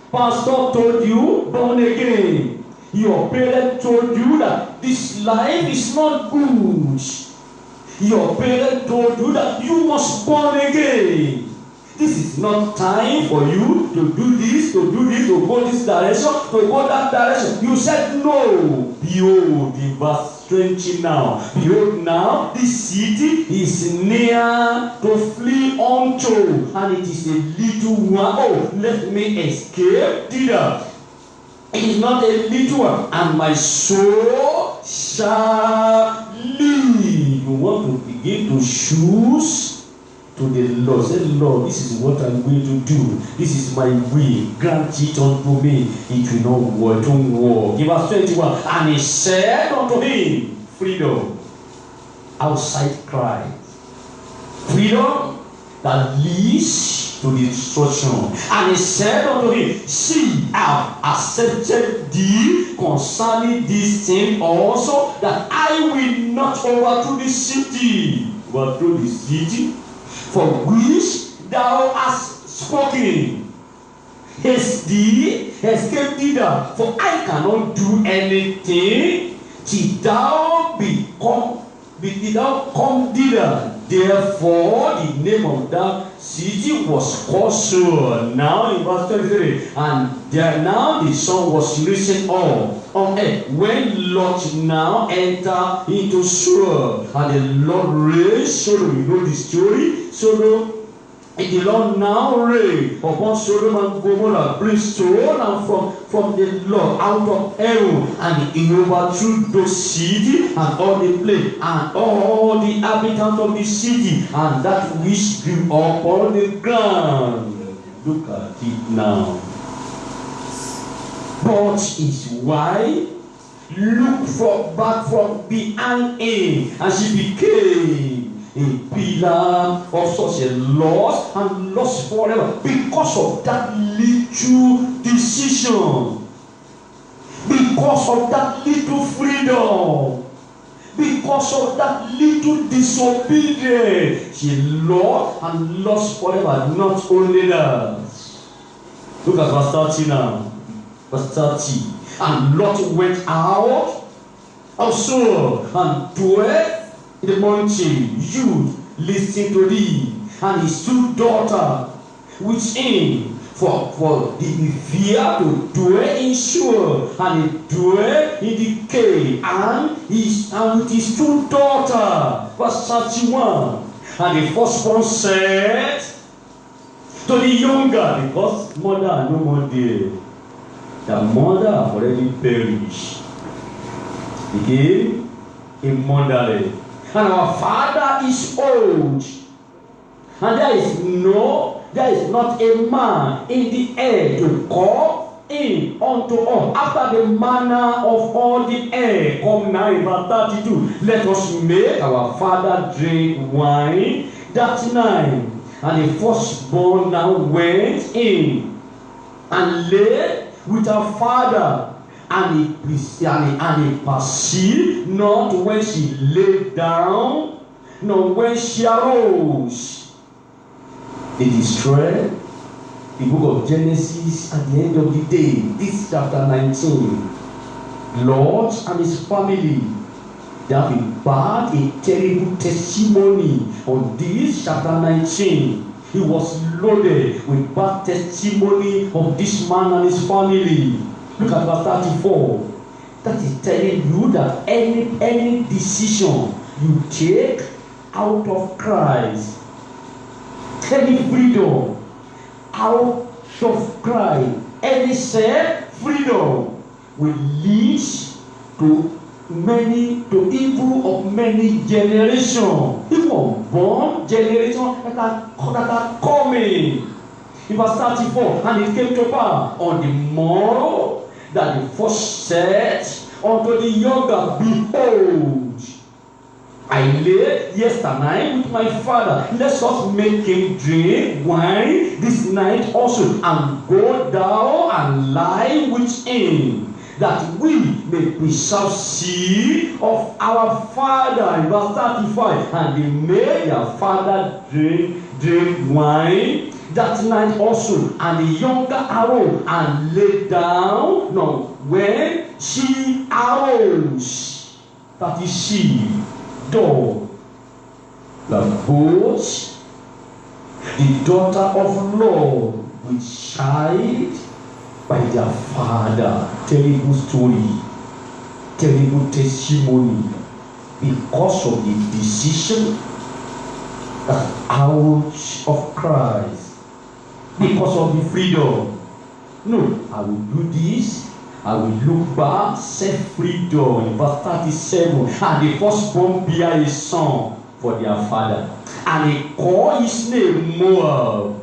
Pastor told you, born again. Your parents told you that this life is not good. Your parents told you that you must born again. This is not time for you to do this, to go this direction, to go that direction. You said no. Behold, in verse 20 now. Behold now, this city is near to flee unto, and it is a little one. Oh, let me escape thither. It is not a little one, and my soul shall live. You want to begin to choose to the Lord. Say, Lord, this is what I'm going to do. This is my will. Grant it unto me. It will not work. Don't work. Give us 21. And he said unto him, freedom outside Christ. Freedom that leads to destruction. And he said unto him, see, I have accepted thee concerning this thing also, that I will not overthrow the city. Overthrow the city for which thou hast spoken. Haste thee, escape thither, for I cannot do anything till thou come thither. Therefore, the name of that city was called Sur. Now in verse 23, and there now the sun was risen up on earth when Lot now entered into Sur, and the Lord raised Sodom. You know the story. Sodom. And the Lord now rained upon Sodom and Gomorrah brimstone and from the Lord out of heaven, and he overthrew those cities and all the plain and all the inhabitants of the city and that which grew upon the ground. Look at it now. But his wife looked back from behind him, and she became a pillar of such a loss and lost forever because of that little decision, because of that little freedom, because of that little disobedience. She lost and lost forever. Not only that, look at verse 30 now. Verse 30. And Lot went out also and dwelt in the mountain. Youth listening to thee, and his two daughters with him, for the fear to dwell in Shur, and he dwell in the cave, and with his two daughters. Verse 31. And the firstborn said to the younger, because mother are no more there, the mother have already perished, became a motherless. And our father is old, and there is not a man in the air to call in unto us after the manner of all the air. Come now in verse 32. Let us make our father drink wine that night. And the firstborn now went in and lay with her father. And he perceived not when she lay down, nor when she arose. They destroyed the book of Genesis at the end of the day. This chapter 19. Lot and his family, they have been bad, a terrible testimony on this chapter 19. He was loaded with bad testimony of this man and his family. Look at verse 34. That is telling you that any decision you take out of Christ, any freedom out of Christ, any self-freedom will lead to evil of many generations, even unborn generations that are coming. In verse 34, and it came to pass on the morrow that the first said unto the younger, behold, I lay yesternight with my father. Let us make him drink wine this night also, and go down and lie with him, that we may preserve seed of our father. In verse 35, and they made their father drink wine that night also, and the younger arose and lay down. Now, when she arose, that is she, dog, the both the daughter of Lord with child by their father. Terrible story, terrible testimony, because of the decision that out of Christ, because of the freedom. No, I will do this. I will look back, set freedom. In verse 37, and the firstborn bear a son for their father, and he called his name Moab.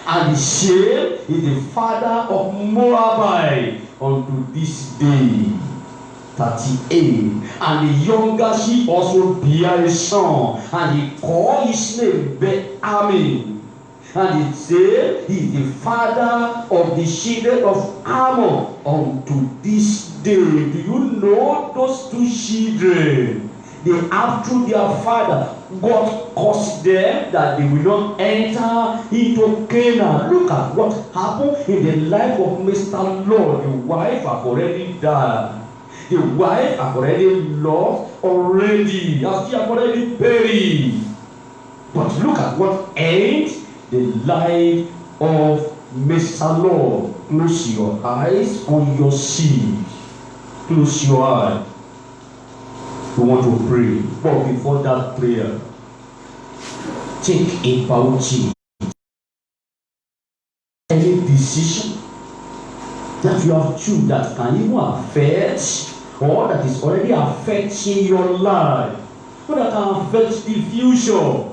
And the same is the father of Moabite unto this day. 38. And the younger she also bare a son, and he called his name Ben-Ammi. And it said, he is the father of the children of Ammon unto this day. Do you know those two children? They have through their father, God caused them that they will not enter into Canaan. Look at what happened in the life of Mr. Lord. The wife have already died. The wife have already lost already. She have already buried. But look at what ends the life of Mr. Lord. Close your eyes on your seat. Close your eyes. We want to pray. But before that prayer, think about it. Any decision that you have chosen that can even affect, or that is already affecting your life, or that can affect the future.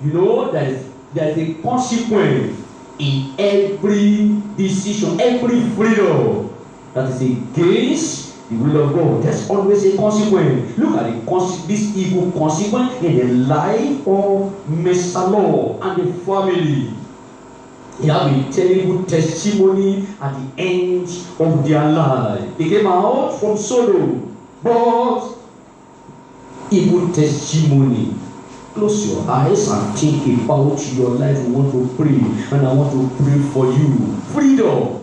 You know, there is a consequence in every decision, every freedom that is against the will of God. There's always a consequence. Look at this evil consequence in the life of Mr. Lord and the family. They have a terrible testimony at the end of their life. They came out from Sodom, but evil testimony. Close your eyes and think about your life. We want to pray, and I want to pray for you. Freedom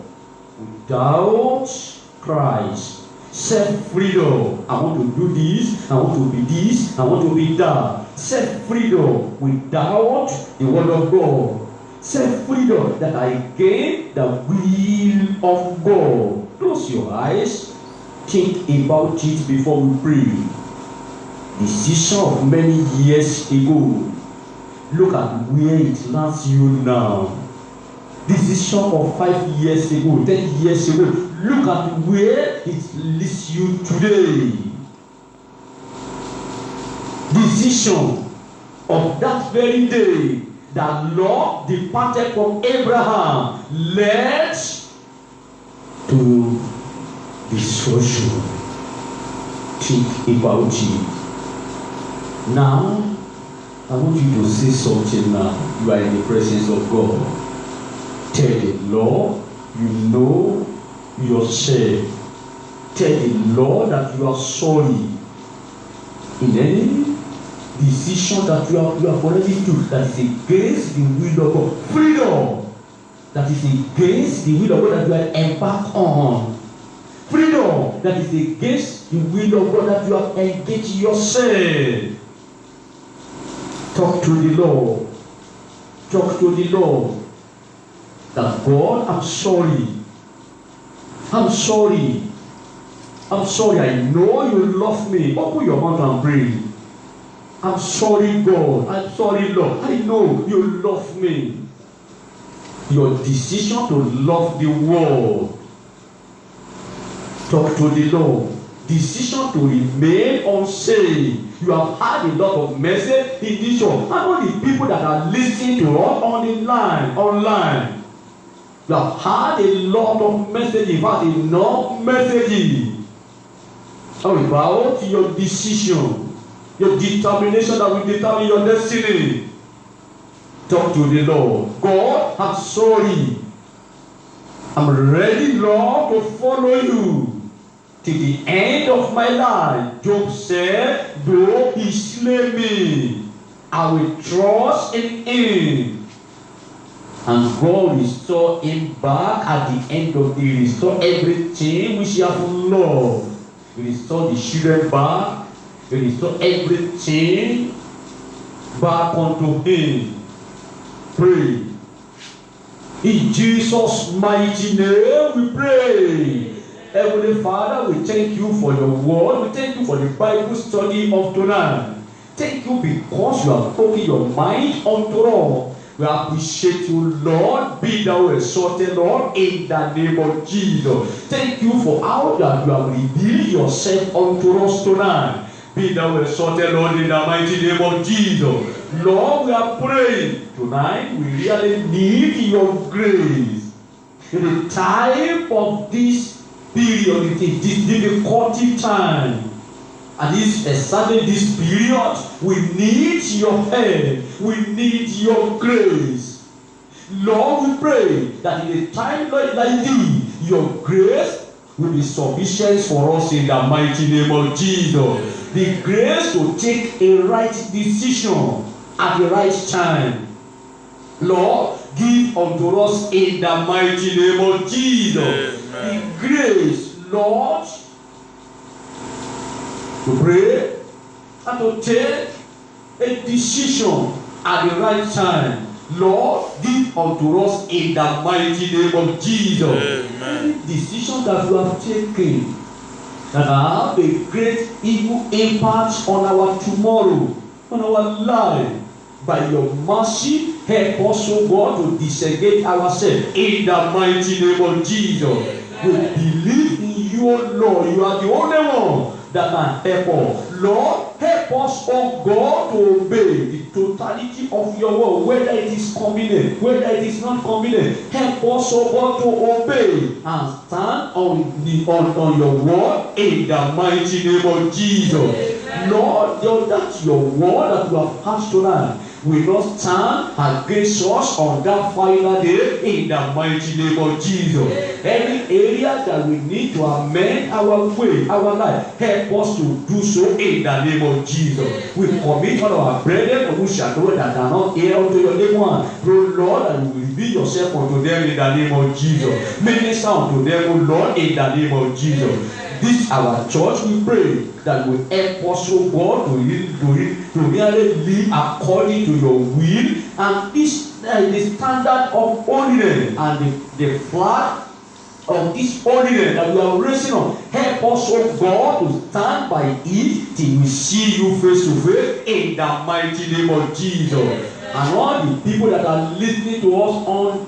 without Christ. Self-freedom. I want to do this. I want to be this. I want to be that. Self-freedom without the word of God. Self-freedom that I gain the will of God. Close your eyes. Think about it before we pray. Decision of many years ago. Look at where it lands you now. Decision of 5 years ago, 10 years ago. Look at where it leads you today. Decision of that very day that Lord departed from Abraham led to destruction. Think about it. Now, I want you to say something now. You are in the presence of God. Tell the Lord, you know yourself. Tell the Lord that you are sorry in any decision that you have already done that is against the will of God. Freedom that is against the will of God that you are embarked on. Freedom that is against the will of God that you have engaged yourself. Talk to the Lord. Talk to the Lord. That God, I'm sorry. I'm sorry. I'm sorry. I know you love me. Open your mouth and pray. I'm sorry, God. I'm sorry, Lord. I know you love me. Your decision to love the world. Talk to the Lord. Decision to remain unsaved. You have had a lot of message in this show. I know the people that are listening to us on the line, online. You have had a lot of messages. You've had enough messages about your decision. Your determination that will determine your destiny. Talk to the Lord. God, I'm sorry. I'm ready, Lord, to follow you till the end of my life. Job said, though he slay me, I will trust in him. And God restore him back at the end of the day. Restore everything which he has loved. He restore the children back. He restore everything back unto him. Pray. In Jesus' mighty name we pray. Heavenly Father, we thank you for your word. We thank you for the Bible study of tonight. Thank you because you have spoken your mind unto us. We appreciate you, Lord. Be thou exalted, Lord, in the name of Jesus. Thank you for how that you have revealed yourself unto us tonight. Be thou exalted, Lord, in the mighty name of Jesus. Lord, we are praying tonight. We really need your grace. In the time of this period, this difficulty time, and exactly this period, we need your help. We need your grace. Lord, we pray that in a time like this, your grace will be sufficient for us in the mighty name of Jesus. The grace to take a right decision at the right time. Lord, give unto us in the mighty name of Jesus. Amen. The grace, Lord, to pray and to take a decision at the right time. Lord, give unto us in the mighty name of Jesus. Amen. Any decision that you have taken that have a great evil impact on our tomorrow, on our life, by your mercy, help us, O God, to disengage ourselves in the mighty name of Jesus. We believe in you, Lord. You are the only one that can help us. Lord, help us, oh God, to obey the totality of your word, whether it is convenient, whether it is not convenient. Help us, oh God, to obey and stand on your word in the mighty name of Jesus. Lord, that's your word that you have passed tonight. We not stand against us on that final day in the mighty name of Jesus. Any area that we need to amend our way, our life, help us to do so in the name of Jesus. We commit all our brethren who shall know that are not here unto your name one. Pray, Lord, and you will reveal yourself unto them in the name of Jesus. Minister unto them, O Lord, in the name of Jesus. This our church, we pray that will help us, O God, to really live according to your will, and this the standard of holiness and the flag of this holiness that we are raising on. Help us, O God, to stand by it till we see you face to face in the mighty name of Jesus. And all the people that are listening to us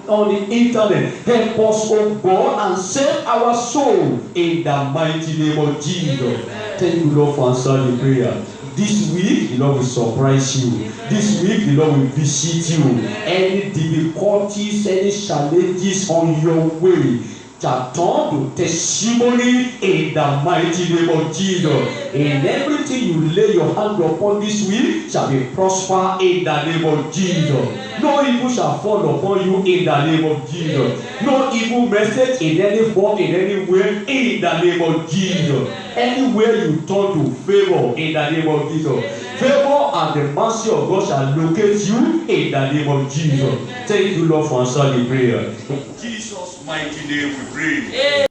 on the internet, help us, oh God, and save our soul in the mighty name of Jesus. Thank you, Lord, for answering the prayer. This week, the Lord will surprise you. This week, the Lord will visit you. Any difficulties, any challenges on your way, shall turn to testimony in the mighty name of Jesus. In everything you lay your hand upon this week shall be prosper in the name of Jesus. No evil shall fall upon you in the name of Jesus. No evil message in any form, in any way, in the name of Jesus. Anywhere you turn to favor in the name of Jesus. Favor and the mercy of God shall locate you in the name of Jesus. Thank you, Lord, for answering the prayer. In Jesus' mighty name we pray.